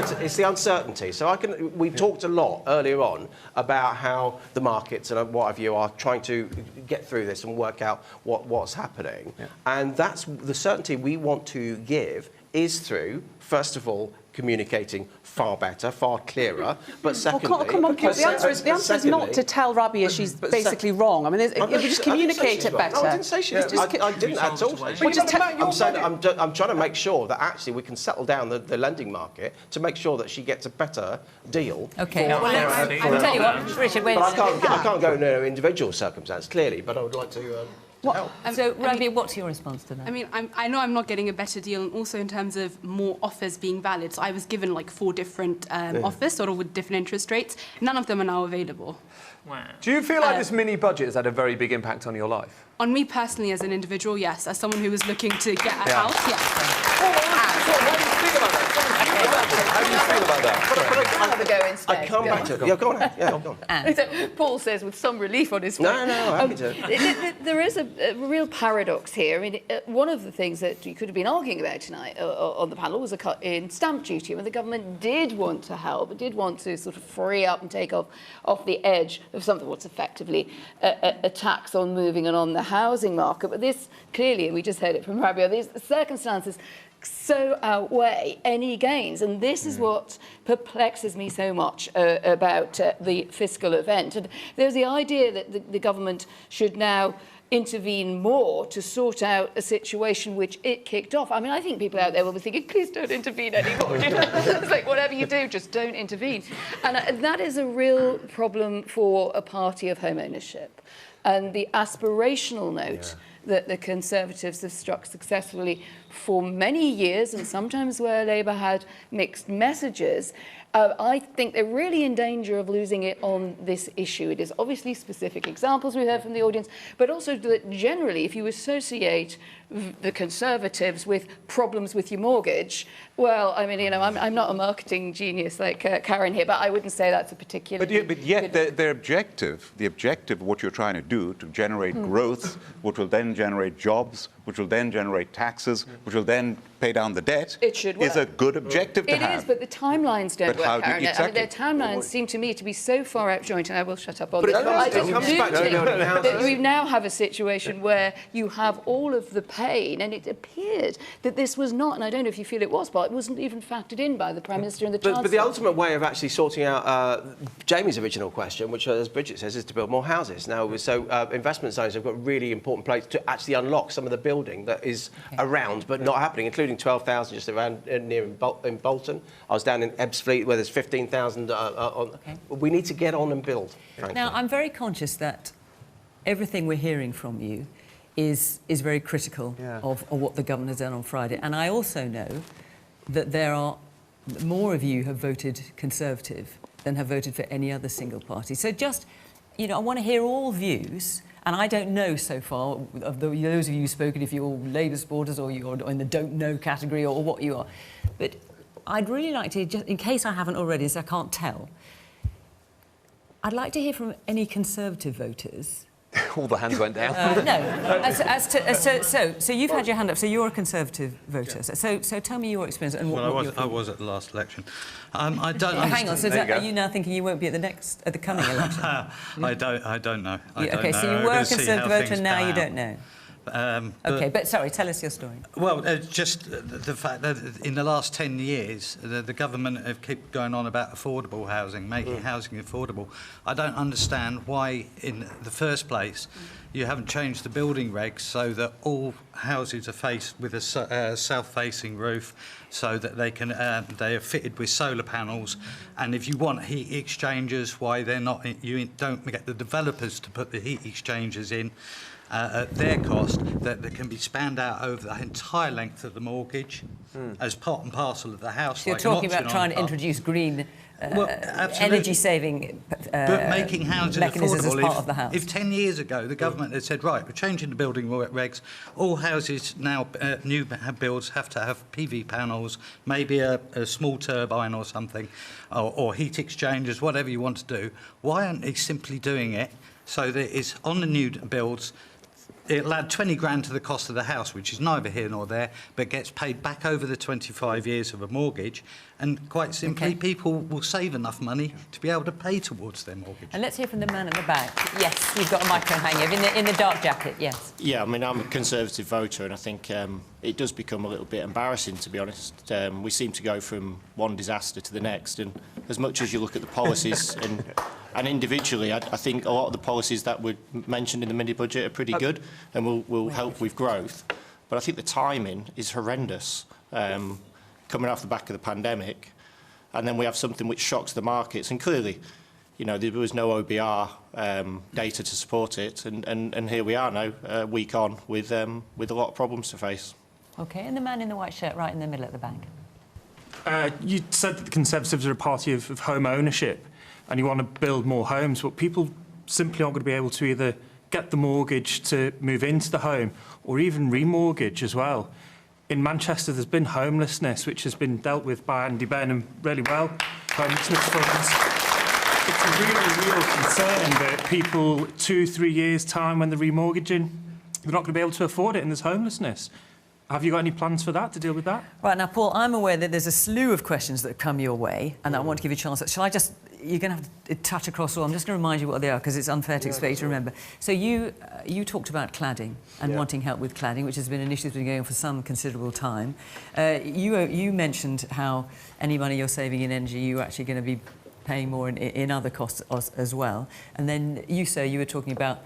C: is it's the uncertainty. So we talked a lot earlier on about how the markets and what have you are trying to get through this and work out what's happening. Yeah. And that's the certainty we want to give is through, first of all, communicating far better, far clearer. But secondly,
D: well, come on, the answer is not to tell Rabia she's basically wrong. I mean, if we just communicate it better.
C: No, I didn't say she was. I didn't at all. I'm trying to make sure that actually we can settle down the lending market to make sure that she gets a better deal.
A: Okay. I'll tell you what, Richard.
C: But I can't go into individual circumstance clearly. But I would like to.
A: So, Rabia, what's your response to that?
R: I mean, I know I'm not getting a better deal, and also in terms of more offers being valid. So I was given like 4 different offers, sort of with different interest rates. None of them are now available.
E: Wow. Do you feel like this mini budget has had a very big impact on your life?
R: On me personally, as an individual, yes. As someone who was looking to get a house, yes.
E: How do you feel about that?
C: I come back to it. Yeah, go on. Yeah, go on.
M: So Paul says with some relief on his face.
C: No, happy to.
M: There is a real paradox here. I mean, one of the things that you could have been arguing about tonight on the panel was a cut in stamp duty. I mean, the government did want to help, did want to sort of free up and take off the edge of something what's effectively a tax on moving and on the housing market. But this clearly, and we just heard it from Rabia, these circumstances so outweigh any gains. And this is what perplexes me so much about the fiscal event. And there's the idea that the government should now intervene more to sort out a situation which it kicked off. I mean, I think people out there will be thinking, please don't intervene anymore. You know? It's like, whatever you do, just don't intervene. And that is a real problem for a party of home ownership. and the aspirational note that the Conservatives have struck successfully for many years, and sometimes where Labour had mixed messages, I think they're really in danger of losing it on this issue. It is obviously specific examples we heard from the audience, but also that generally, if you associate the Conservatives with problems with your mortgage, well, I mean, you know, I'm not a marketing genius like Karen here, but I wouldn't say that's a particular.
J: But yet their objective, the objective of what you're trying to do, to generate growth, which will then generate jobs, which will then generate taxes, which will then pay down the debt, is a good objective to have.
M: It is, but the timelines don't work, Karen.
J: Exactly.
M: I mean, their timelines seem to me to be so far out joint, and I will shut up on
C: But
M: this.
C: it
M: I
C: comes
M: just
C: back to
M: think
C: building
M: that
C: houses.
M: we now have a situation where you have all of the pain, and it appeared that this was not, and I don't know if you feel it was, but it wasn't even factored in by the Prime Minister and the Chancellor.
C: But the ultimate way of actually sorting out Jamie's original question, which, as Bridget says, is to build more houses. Now, so investment zones have got a really important place to actually unlock some of the building that is around but not happening, including 12,000 just around near in Bolton. I was down in Ebbsfleet where there's 15,000 on. We need to get on and build, frankly.
A: Now, I'm very conscious that everything we're hearing from you is very critical of what the government has done on Friday. And I also know that there are more of you have voted Conservative than have voted for any other single party. So just, you know, I want to hear all views. And I don't know so far, of those of you who've spoken, if you're Labour supporters or you're in the don't know category or what you are. But I'd really like to, just in case I haven't already, so I can't tell, I'd like to hear from any Conservative voters.
E: All the hands went down.
A: So you've had your hand up, so you're a Conservative voter. So tell me your experience and what you're thinking.
S: I was at the last election. I don't
A: Hang on, so are you now thinking you won't be at the coming election?
S: I don't know.
A: Okay, so you were a Conservative voter and now you don't know. OK, but sorry, tell us your story.
S: Well, just the fact that in the last 10 years, the government have kept going on about affordable housing, making housing affordable. I don't understand why, in the first place, you haven't changed the building regs so that all houses are faced with a south-facing roof, so that they are fitted with solar panels. And if you want heat exchangers, why they're not? You don't get the developers to put the heat exchangers in. At their cost, that can be spanned out over the entire length of the mortgage as part and parcel of the house.
A: So you're talking about trying to introduce green energy-saving
S: but making housing
A: mechanisms
S: affordable.
A: as part of the house.
S: If 10 years ago the government had said, right, we're changing the building regs, all houses now, new builds, have to have PV panels, maybe a small turbine or something, or heat exchangers, whatever you want to do, why aren't they simply doing it so that it's on the new builds? It'll add 20 grand to the cost of the house, which is neither here nor there, but gets paid back over the 25 years of a mortgage. And quite simply, people will save enough money to be able to pay towards their mortgage.
A: And let's hear from the man at the back. Yes, you've got a microphone hanging in the dark jacket, yes.
T: Yeah, I mean, I'm a Conservative voter, and I think it does become a little bit embarrassing, to be honest. We seem to go from one disaster to the next, and as much as you look at the policies and individually, I think a lot of the policies that were mentioned in the mini-budget are pretty good and will help with growth. But I think the timing is horrendous, coming off the back of the pandemic. And then we have something which shocks the markets. And clearly, you know, there was no OBR data to support it. And here we are now, a week on, with a lot of problems to face.
A: OK, and the man in the white shirt right in the middle at the back.
U: You said that the Conservatives are a party of home ownership. And you want to build more homes, but people simply aren't going to be able to either get the mortgage to move into the home or even remortgage as well. In Manchester, there's been homelessness, which has been dealt with by Andy Burnham really well. Homelessness funds. It's a really real concern that people, 2-3 years' time when they're remortgaging, they're not going to be able to afford it and there's homelessness. Have you got any plans for that, to deal with that?
A: Right, now, Paul, I'm aware that there's a slew of questions that have come your way, and I want to give you a chance. Shall I just... You're going to have to touch across all. I'm just going to remind you what they are, because it's unfair to expect you to remember. So you talked about cladding and wanting help with cladding, which has been an issue that's been going on for some considerable time. You mentioned how any money you're saving in energy, you're actually going to be paying more in other costs as well. And then you were talking about,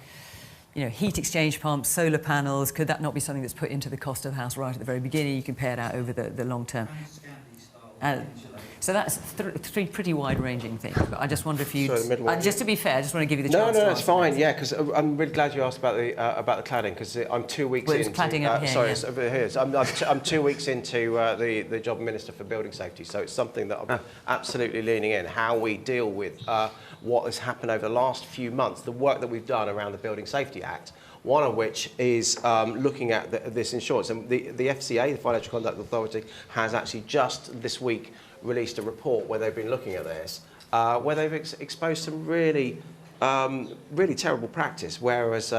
A: you know, heat exchange pumps, solar panels. Could that not be something that's put into the cost of the house right at the very beginning? You can pay it out over the long term. So that's three pretty wide-ranging things. But I just wonder if you,
C: So
A: just to be fair, I just want to give you the
C: No,
A: chance.
C: no, it's fine. Yeah, because I'm really glad you asked about the cladding, because I'm 2 weeks
A: Well,
C: into.
A: it's cladding up here,
C: sorry,
A: yeah.
C: it's over here. So I'm 2 weeks into the job minister for building safety. So it's something that I'm absolutely leaning in. How we deal with what has happened over the last few months, the work that we've done around the Building Safety Act. One of which is looking at this insurance. And the FCA, the Financial Conduct Authority, has actually just this week released a report where they've been looking at this, where they've exposed some really, really terrible practice, whereas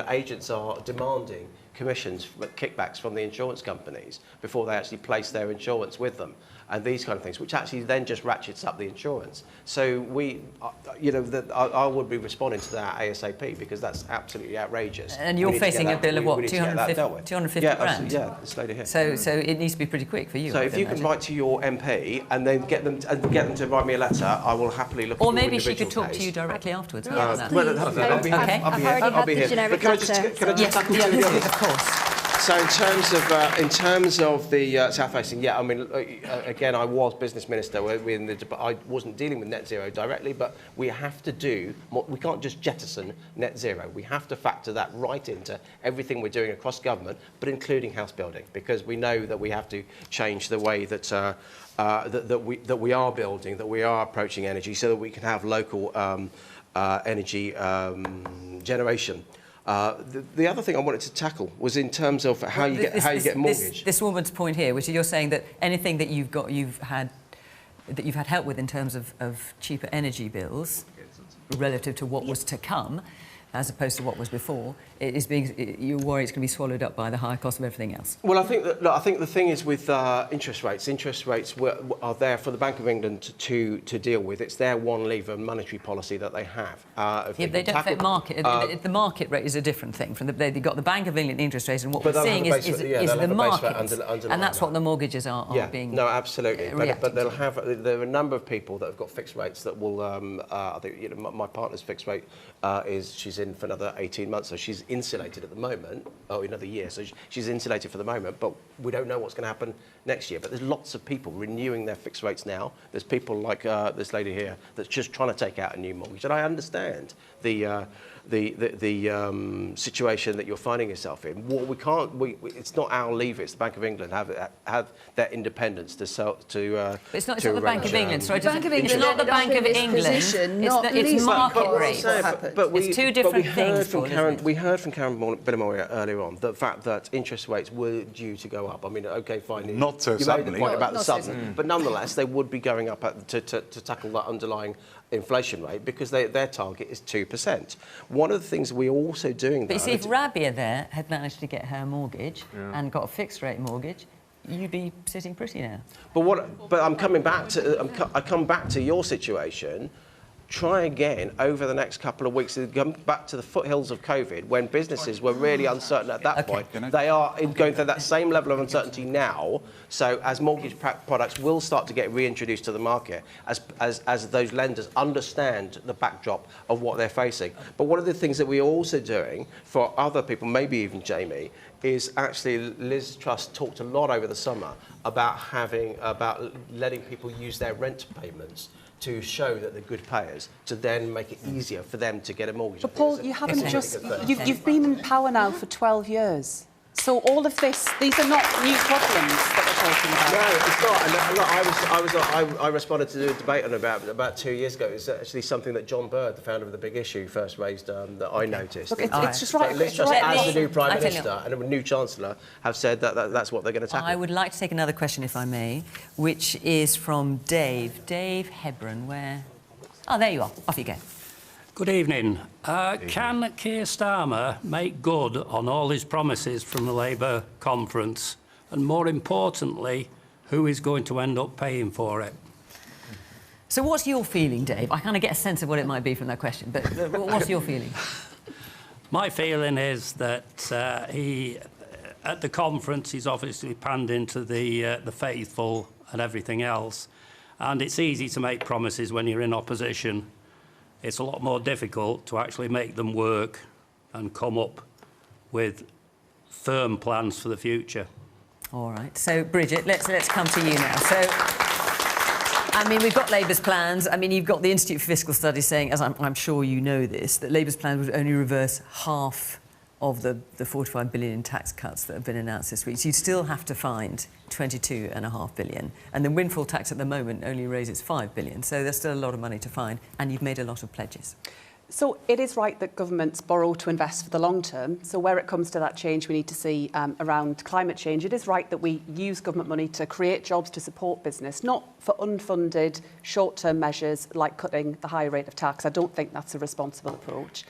C: agents are demanding commissions, kickbacks from the insurance companies before they actually place their insurance with them, and these kind of things, which actually then just ratchets up the insurance. So I would be responding to that ASAP, because that's absolutely outrageous.
A: And you're facing a bill of what, 250 grand?
C: Yeah, this lady here.
A: So it needs to be pretty quick for you.
C: So if you can write to your MP and then get them to write me a letter, I will happily look at your
A: Or maybe she
C: individual
A: could talk
C: case.
A: to you directly afterwards.
C: I'll be here. But can I just come to the others?
A: Of course.
C: So in terms of the South Facing, yeah, I mean, again, I was business minister. I wasn't dealing with net zero directly, but we have to do. We can't just jettison net zero. We have to factor that right into everything we're doing across government, but including house building, because we know that we have to change the way that that we are building, that we are approaching energy, so that we can have local energy generation. The other thing I wanted to tackle was in terms of how you get a mortgage.
A: This woman's point here, which is you're saying that anything that you've had help with in terms of cheaper energy bills relative to what was to come, as opposed to what was before, you worry it's going to be swallowed up by the higher cost of everything else.
C: Well, I think the thing is with interest rates. Interest rates are there for the Bank of England to deal with. It's their one lever monetary policy that they have.
A: They don't affect market. The market rate is a different thing. They've got the Bank of England interest rates, and what we're seeing is the market, and that's what the mortgages are being.
C: No, absolutely. But there are a number of people that have got fixed rates that will. I think my partner's fixed rate she's in for another 18 months, so she's insulated at the moment. Another year, so she's insulated for the moment. But we don't know what's going to happen next year. But there's lots of people renewing their fixed rates now. There's people like this lady here that's just trying to take out a new mortgage, and I understand the situation that you're finding yourself in. It's not our lever. It's the Bank of England have their indendence to sell to.
A: But it's not the Bank of England. Sorry,
M: it's not the Bank of England. It's market rate.
A: It's two different things.
C: We heard from Karan Bilimoria earlier on the fact that interest rates were due to go up. I mean, okay, fine.
J: Not so
C: you
J: suddenly.
C: made the point about the sudden, but nonetheless, they would be going up to tackle that underlying inflation rate, because their target is 2%. One of the things we're also doing.
A: But you see, if Rabia there had managed to get her mortgage and got a fixed rate mortgage, you'd be sitting pretty now.
C: But I'm coming back to. I come back to your situation. Try again over the next couple of weeks. Come back to the foothills of COVID, when businesses were really uncertain at that point. They are going through that same level of uncertainty now. So as mortgage products will start to get reintroduced to the market, as those lenders understand the backdrop of what they're facing. But one of the things that we're also doing for other people, maybe even Jamie, is actually Liz Truss talked a lot over the summer about letting people use their rent payments to show that they're good payers, to then make it easier for them to get a mortgage.
D: But Paul, you haven't just... You've been in power now for 12 years. So all of this, these are not new problems that we're talking about.
C: No, it's not. And look, I responded to the debate on about 2 years ago. It's actually something that John Bird, the founder of the Big Issue, first raised that I noticed.
D: Look, it's just right.
C: Liz Truss, as the new Prime Minister and a new Chancellor, have said that that's what they're going to tackle.
A: I would like to take another question, if I may, which is from Dave. Dave Hebron, where... Oh, there you are. Off you go.
B: Good evening. Can Keir Starmer make good on all his promises from the Labour conference? And more importantly, who is going to end up paying for it?
A: So what's your feeling, Dave? I kind of get a sense of what it might be from that question, but what's your feeling?
B: My feeling is that he, at the conference, he's obviously panned into the faithful and everything else. And it's easy to make promises when you're in opposition. It's a lot more difficult to actually make them work and come up with firm plans for the future.
A: All right. So, Bridget, let's come to you now. So, I mean, we've got Labour's plans. I mean, you've got the Institute for Fiscal Studies saying, as I'm sure you know this, that Labour's plans would only reverse half of the 45 billion in tax cuts that have been announced this week. So you'd still have to find 22.5 billion. And the windfall tax at the moment only raises 5 billion. So there's still a lot of money to find. And you've made a lot of pledges.
D: So it is right that governments borrow to invest for the long term. So where it comes to that change we need to see around climate change, it is right that we use government money to create jobs to support business, not for unfunded short-term measures like cutting the higher rate of tax. I don't think that's a responsible approach.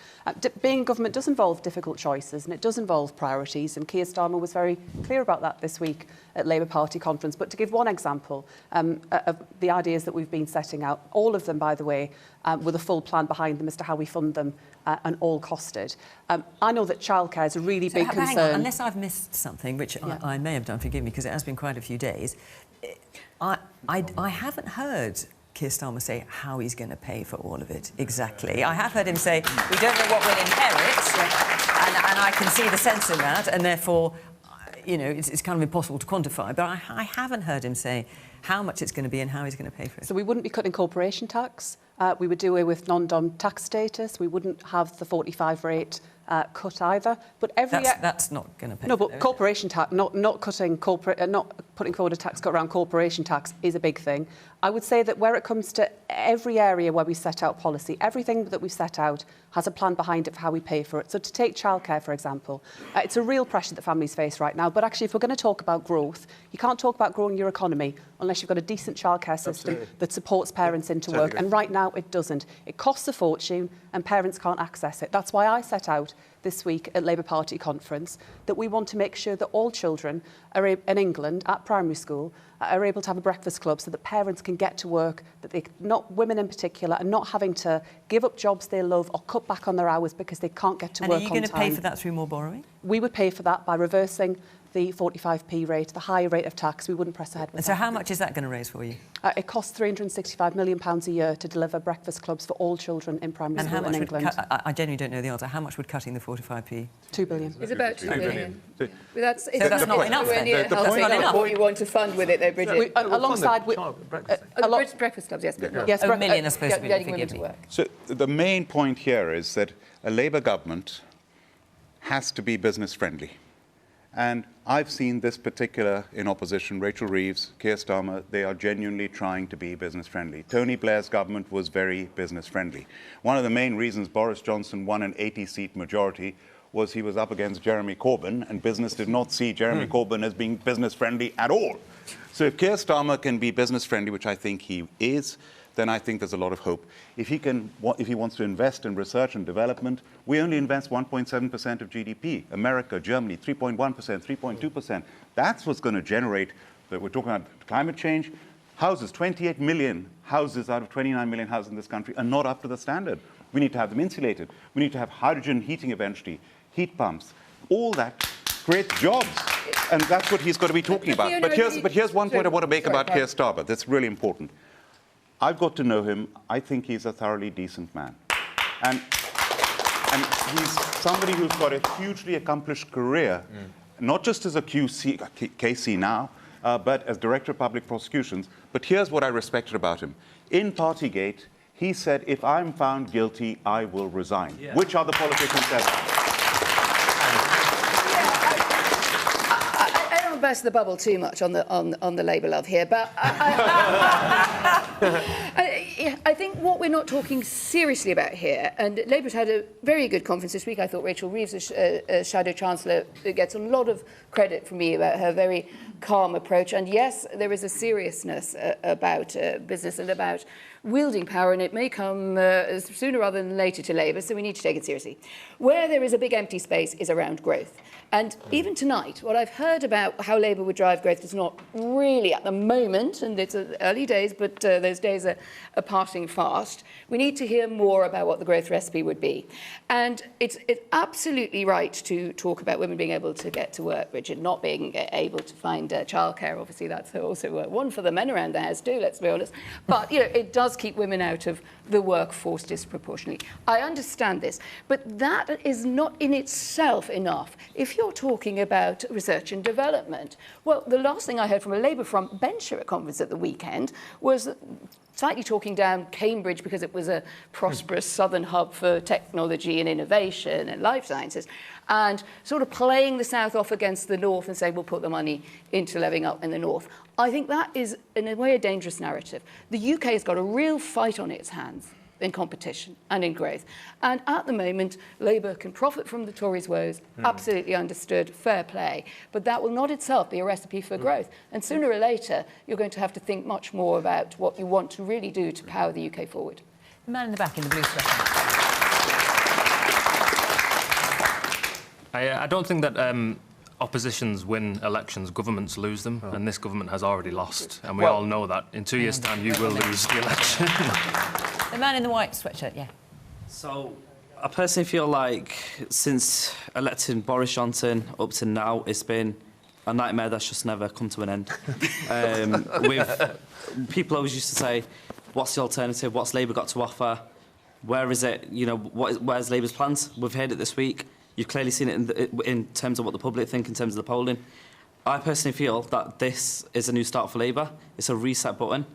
D: Being government does involve difficult choices and it does involve priorities, and Keir Starmer was very clear about that this week at Labour Party conference. But to give one example of the ideas that we've been setting out, all of them, by the way, with a full plan behind them as to how we fund them and all costed. I know that childcare is a really big concern.
A: Hang on, unless I've missed something, which I may have done, forgive me, because it has been quite a few days. I haven't heard Keir Starmer say how he's going to pay for all of it exactly. I have heard him say, we don't know what we'll inherit, and I can see the sense in that, and therefore, you know, it's kind of impossible to quantify, but I haven't heard him say how much it's going to be and how he's going to pay for it.
D: So we wouldn't be cutting corporation tax. We would do away with non-dom tax status. We wouldn't have the 45 rate cut either. But
A: that's not going to pay.
D: No, but corporation tax, not putting forward a tax cut around corporation tax is a big thing. I would say that where it comes to every area where we set out policy, everything that we've set out has a plan behind it for how we pay for it. So to take childcare, for example, it's a real pressure that families face right now. But actually, if we're going to talk about growth, you can't talk about growing your economy unless you've got a decent childcare system that supports parents into work. And right now, it doesn't. It costs a fortune and parents can't access it. That's why I set out this week at Labour Party conference that we want to make sure that all children in England at primary school are able to have a breakfast club so that parents can get to work, that they, not women in particular, are not having to give up jobs they love or cut back on their hours because they can't get to work on time.
A: And are you going to pay for that through more borrowing?
D: We would pay for that by reversing the 45p rate, the higher rate of tax. We wouldn't press ahead with that.
A: And so how much is that going to raise for you?
D: It costs £365 million a year to deliver breakfast clubs for all children in primary school in England.
A: I genuinely don't know the answer. How much would cutting the 45p?
D: 2 billion.
M: It's about 2 billion. But that's
A: not enough then.
M: That's not enough. What you want to fund with it, though, Bridget.
D: Alongside
M: breakfast clubs, yes.
D: Yes,
A: a million are supposed to be, forgive me.
J: So the main point here is that a Labour government has to be business friendly. And I've seen this particular in opposition, Rachel Reeves, Keir Starmer, they are genuinely trying to be business friendly. Tony Blair's government was very business friendly. One of the main reasons Boris Johnson won an 80-seat majority was he was up against Jeremy Corbyn, and business did not see Jeremy Corbyn as being business friendly at all. So if Keir Starmer can be business friendly, which I think he is, then I think there's a lot of hope. If he wants to invest in research and development, we only invest 1.7% of GDP. America, Germany, 3.1%, 3.2%. That's what's going to generate, that we're talking about climate change. Houses, 28 million houses out of 29 million houses in this country are not up to the standard. We need to have them insulated. We need to have hydrogen heating eventually, heat pumps. All that creates jobs. And that's what he's got to be talking about. But here's one point I want to make about Keir Starmer that's really important. I've got to know him. I think he's a thoroughly decent man. And he's somebody who's got a hugely accomplished career, not just as a KC now, but as Director of Public Prosecutions. But here's what I respected about him. In Partygate, he said, if I'm found guilty, I will resign. Yeah. Which other politician said that?
M: Burst the bubble too much on the Labour love here, but I think what we're not talking seriously about here, and Labour's had a very good conference this week. I thought Rachel Reeves, as Shadow Chancellor, gets a lot of credit from me about her very calm approach. And yes, there is a seriousness about business and about wielding power, and it may come sooner rather than later to Labour, so we need to take it seriously. Where there is a big empty space is around growth. And even tonight, what I've heard about how Labour would drive growth is not really at the moment, and it's early days, but those days are passing fast. We need to hear more about what the growth recipe would be. And it's absolutely right to talk about women being able to get to work, Bridget, not being able to find childcare. Obviously, that's also one for the men around the house too, let's be honest. But, you know, it does keep women out of the workforce disproportionately. I understand this, but that is not in itself enough. If you're talking about research and development, well, the last thing I heard from a Labour front bencher at conference at the weekend was slightly talking down Cambridge because it was a prosperous southern hub for technology and innovation and life sciences, and sort of playing the south off against the north and saying we'll put the money into levelling up in the north. I think that is, in a way, a dangerous narrative. The UK has got a real fight on its hands in competition and in growth. And at the moment, Labour can profit from the Tories' woes, absolutely understood, fair play, but that will not itself be a recipe for growth. And sooner or later, you're going to have to think much more about what you want to really do to power the UK forward.
A: The man in the back in the blue sweater.
F: I don't think that oppositions win elections, governments lose them, and this government has already lost, and we all know that. In 2 years' time, you will lose the election.
A: The man in the white sweatshirt, yeah.
V: So, I personally feel like since electing Boris Johnson up to now, it's been a nightmare that's just never come to an end. People always used to say, what's the alternative? What's Labour got to offer? Where is it? You know, where's Labour's plans? We've heard it this week. You've clearly seen it in terms of what the public think, in terms of the polling. I personally feel that this is a new start for Labour. It's a reset button.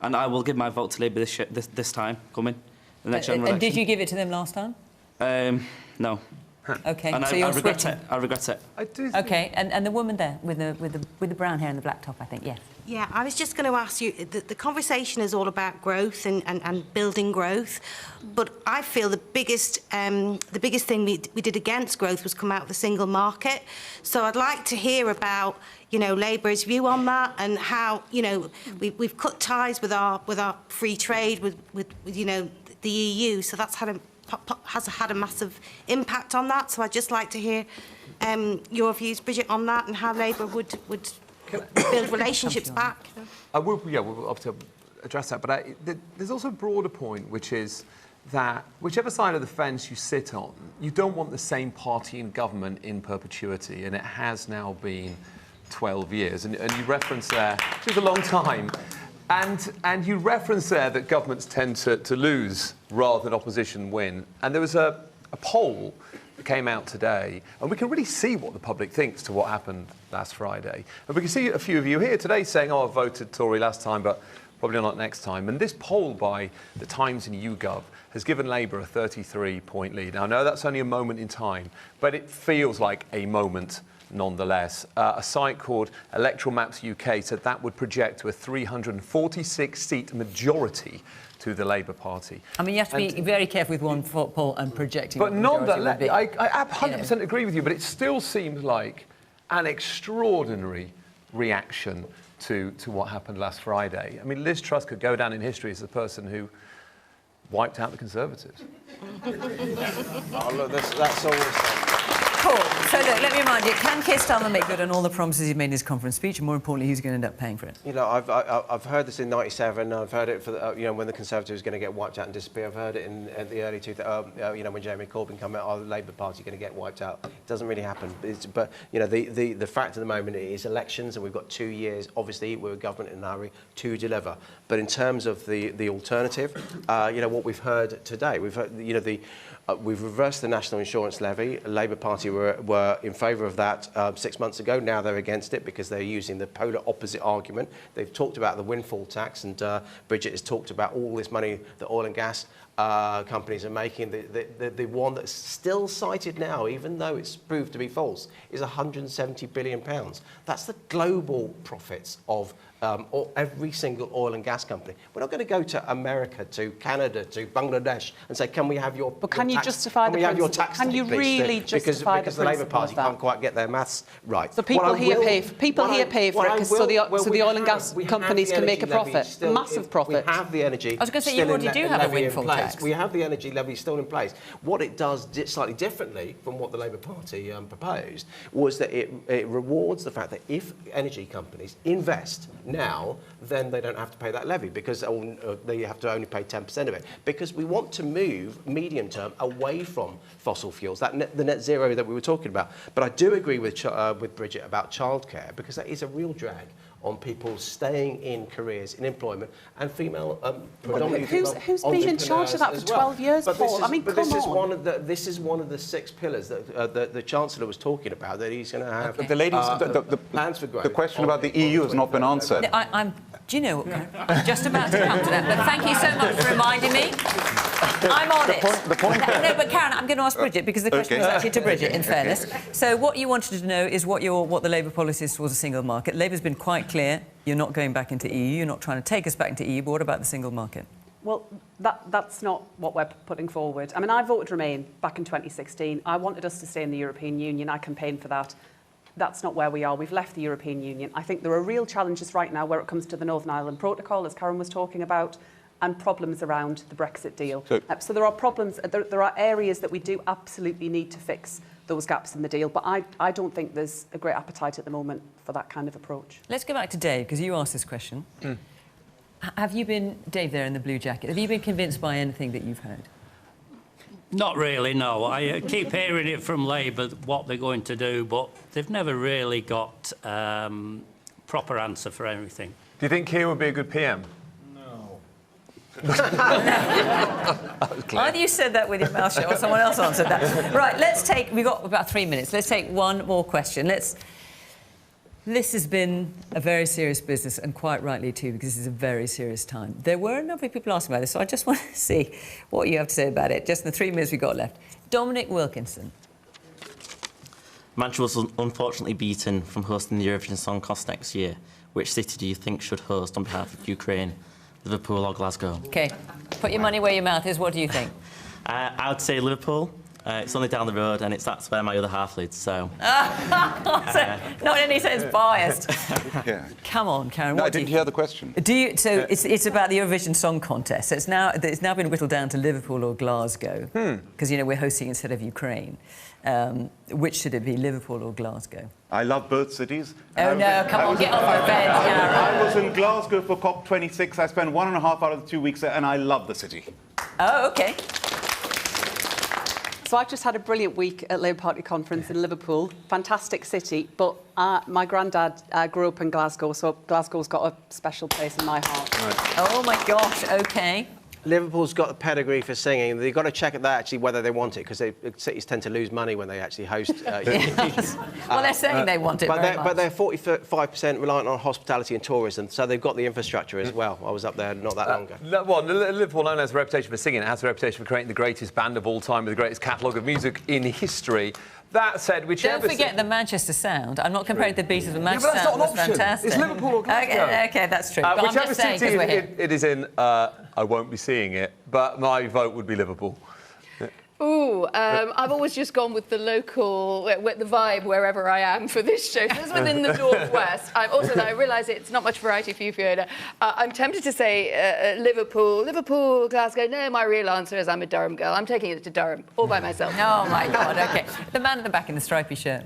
V: And I will give my vote to Labour this time coming, the next general election.
A: And did you give it to them last time?
V: No.
A: Okay,
V: and
A: so
V: I
A: you're
V: regret
A: switching.
V: it. I regret it.
E: I do.
A: Okay, and the woman there with the brown hair and the black top, I think, yes.
W: Yeah, I was just going to ask you, the conversation is all about growth and building growth, but I feel the biggest thing we did against growth was come out of the single market. So I'd like to hear about, you know, Labour's view on that and how, you know, we've cut ties with our free trade with you know, the EU, so that's has had a massive impact on that. So I'd just like to hear your views, Bridget, on that and how Labour would build relationships back.
E: We'll obviously address that, but there's also a broader point, which is that whichever side of the fence you sit on, you don't want the same party in government in perpetuity, and it has now been 12 years. And you reference there, which is a long time, and you reference there that governments tend to lose rather than opposition win. And there was a poll that came out today, and we can really see what the public thinks to what happened last Friday. And we can see a few of you here today saying, oh, I voted Tory last time, but probably not next time. And this poll by the Times and YouGov has given Labour a 33-point lead. Now, I know that's only a moment in time, but it feels like a moment nonetheless. A site called Electoral Maps UK said that would project to a 346-seat majority to the Labour Party.
A: I mean, you have to be very careful with one poll and projecting.
E: But nonetheless, I 100% agree with you, but it still seems like an extraordinary reaction to what happened last Friday. I mean, Liz Truss could go down in history as the person who wiped out the Conservatives.
C: Oh, look, that's always...
A: Cool. So look, let me remind you, can Keir Starmer make good on all the promises he made in his conference speech, and more importantly, who's going to end up paying for it?
C: You know, I've heard this in '97. I've heard it for you know, when the Conservatives are going to get wiped out and disappear. I've heard it in the early 2000s. You know, when Jeremy Corbyn came out, oh, the Labour Party going to get wiped out. It doesn't really happen. But you know, the fact of the moment is elections, and we've got 2 years. Obviously, we're a government in a hurry to deliver. But in terms of the alternative, you know, what we've heard today, we've heard, you know, we've reversed the national insurance levy. Labour Party were in favour of that 6 months ago. Now they're against it because they're using the polar opposite argument. They've talked about the windfall tax, and Bridget has talked about all this money that oil and gas companies are making. The one that's still cited now, even though it's proved to be false, is £170 billion. That's the global profits of every single oil and gas company. We're not going to go to America, to Canada, to Bangladesh and say, can we have your
D: But can
C: your
D: you
C: tax,
D: justify
C: can
D: the
C: we have your
D: principle?
C: tax
D: Can you
C: please,
D: really justify
C: because
D: the
C: the Labour
D: principle
C: Party
D: of that?
C: can't quite get their maths right.
D: So people here pay for it, so the oil and gas companies can make a profit, a massive profit.
C: We have the energy.
A: I was going to say, you already do have a windfall tax.
C: We have the energy levy still in place. What it does slightly differently from what the Labour Party proposed was that it rewards the fact that if energy companies invest now, then they don't have to pay that levy because they have to only pay 10% of it. Because we want to move medium term away from fossil fuels, the net zero that we were talking about. But I do agree with Bridget about childcare, because that is a real drag on people staying in careers, in employment, and female, predominantly
D: who's been in charge of that for 12 years, Paul?
C: This is one of the 6 pillars that the Chancellor was talking about, that he's going to have
J: The ladies,
C: plans for growth.
J: The question about the EU has not been answered.
A: Do you know what, Karen? I'm just about to come to that, but thank you so much for reminding me. I'm on it. No, but Karen, I'm going to ask Bridget, because the question was actually to Bridget, in fairness. So what you wanted to know is what the Labour policy is towards a single market. Labour's been quite clear. You're not going back into EU. You're not trying to take us back into EU. But what about the single market?
D: Well, that's not what we're putting forward. I mean, I voted Remain back in 2016. I wanted us to stay in the European Union. I campaigned for that. That's not where we are. We've left the European Union. I think there are real challenges right now where it comes to the Northern Ireland Protocol, as Karen was talking about, and problems around the Brexit deal. So there are problems, there are areas that we do absolutely need to fix those gaps in the deal, but I don't think there's a great appetite at the moment for that kind of approach.
A: Let's go back to Dave, because you asked this question. Have you been, Dave there in the blue jacket, have you been convinced by anything that you've heard?
B: Not really, no. I keep hearing it from Labour, what they're going to do, but they've never really got proper answer for everything.
E: Do you think Keir would be a good PM?
A: Either you said that with your mouth shut or someone else answered that. Right, we've got about 3 minutes. Let's take one more question. This has been a very serious business, and quite rightly too, because this is a very serious time. There were a number of people asking about this, so I just want to see what you have to say about it, just in the 3 minutes we've got left. Dominic Wilkinson.
G: Manchester was unfortunately beaten from hosting the Eurovision Song Contest next year. Which city do you think should host on behalf of Ukraine? Liverpool or Glasgow?
A: OK. Put your money where your mouth is. What do you think?
G: I would say Liverpool. It's only down the road, and that's where my other half lives, so...
A: Not in any sense biased. Come on, Karen.
J: No, I didn't hear the question.
A: It's about the Eurovision Song Contest. So it's now been whittled down to Liverpool or Glasgow, because, you know, we're hosting instead of Ukraine. Which should it be, Liverpool or Glasgow?
J: I love both cities.
A: Oh, no, come on, get off your bed, Karen.
J: I was in Glasgow for COP26. I spent 1.5 out of the 2 weeks there, and I love the city.
A: Oh, OK.
D: So I've just had a brilliant week at Labour Party conference in Liverpool. Fantastic city, but my granddad grew up in Glasgow, so Glasgow's got a special place in my heart.
A: Right. Oh, my gosh, OK.
C: Liverpool's got the pedigree for singing. They've got to check at that, actually, whether they want it, because cities tend to lose money when they actually host.
A: Yes. Well, they're saying they want it
C: but they're 45% reliant on hospitality and tourism, so they've got the infrastructure as well. I was up there not that long ago.
E: Well, Liverpool not only has a reputation for singing, it has a reputation for creating the greatest band of all time with the greatest catalogue of music in history. That said, whichever...
A: Don't forget the Manchester sound. I'm not comparing the Beatles with Manchester
E: but that's
A: sound.
E: not an option.
A: Fantastic.
E: It's Liverpool or Glasgow.
A: OK, that's true. But
E: whichever
A: I'm just saying,
E: city
A: we're here.
E: it is in, I won't be seeing it, but my vote would be Liverpool.
M: Ooh, I've always just gone with the local, with the vibe wherever I am for this show. So this is within the Northwest. I realise it's not much variety for you, Fiona. I'm tempted to say Liverpool, Glasgow. No, my real answer is I'm a Durham girl. I'm taking it to Durham, all by myself.
A: Oh, my God, OK. The man at the back in the stripy shirt.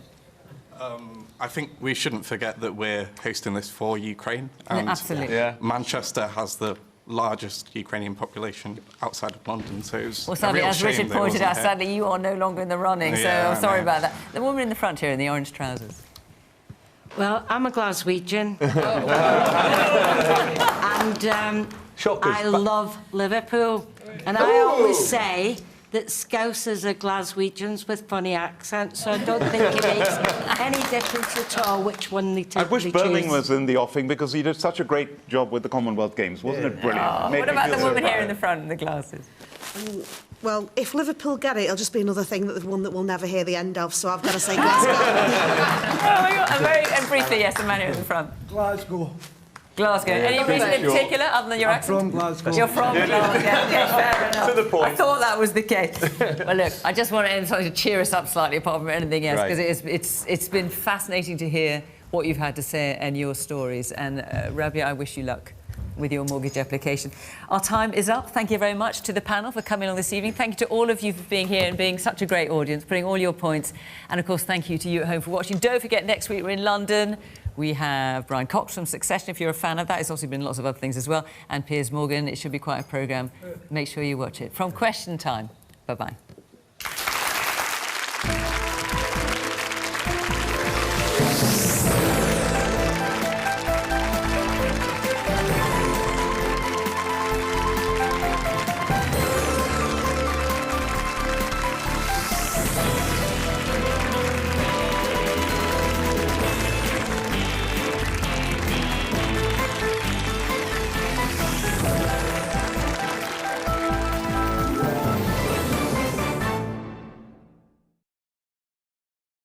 H: I think we shouldn't forget that we're hosting this for Ukraine. And
A: absolutely. Yeah.
H: Manchester has the largest Ukrainian population outside of London, so it's
A: as Richard pointed out, sadly, you are no longer in the running, so I'm sorry about that. The woman in the front here in the orange trousers.
I: Well, I'm a Glaswegian. And I love Liverpool. And I always say that Scousers are Glaswegians with funny accents, so I don't think it makes any difference at all which one they typically choose.
J: I wish Birmingham was in the offing, because he did such a great job with the Commonwealth Games. Wasn't it brilliant?
A: Oh, what about the woman here in the front in the glasses?
P: Well, if Liverpool get it, it'll just be another thing that we'll never hear the end of, so I've got to say Glasgow.
A: And briefly, yes, the man here in the front.
X: Glasgow.
A: Glasgow. Any reason in particular, other than your accent?
X: From Glasgow.
A: You're from Glasgow. Okay, fair enough.
E: To the point.
A: I thought that was the case. Well, look, I just want to cheer us up slightly, apart from anything else, because it's been fascinating to hear what you've had to say and your stories. And Rabia, I wish you luck with your mortgage application. Our time is up. Thank you very much to the panel for coming on this evening. Thank you to all of you for being here and being such a great audience, putting all your points. And, of course, thank you to you at home for watching. Don't forget, next week we're in London. We have Brian Cox from Succession, if you're a fan of that. It's also been lots of other things as well. And Piers Morgan. It should be quite a programme. Make sure you watch it. From Question Time. Bye-bye.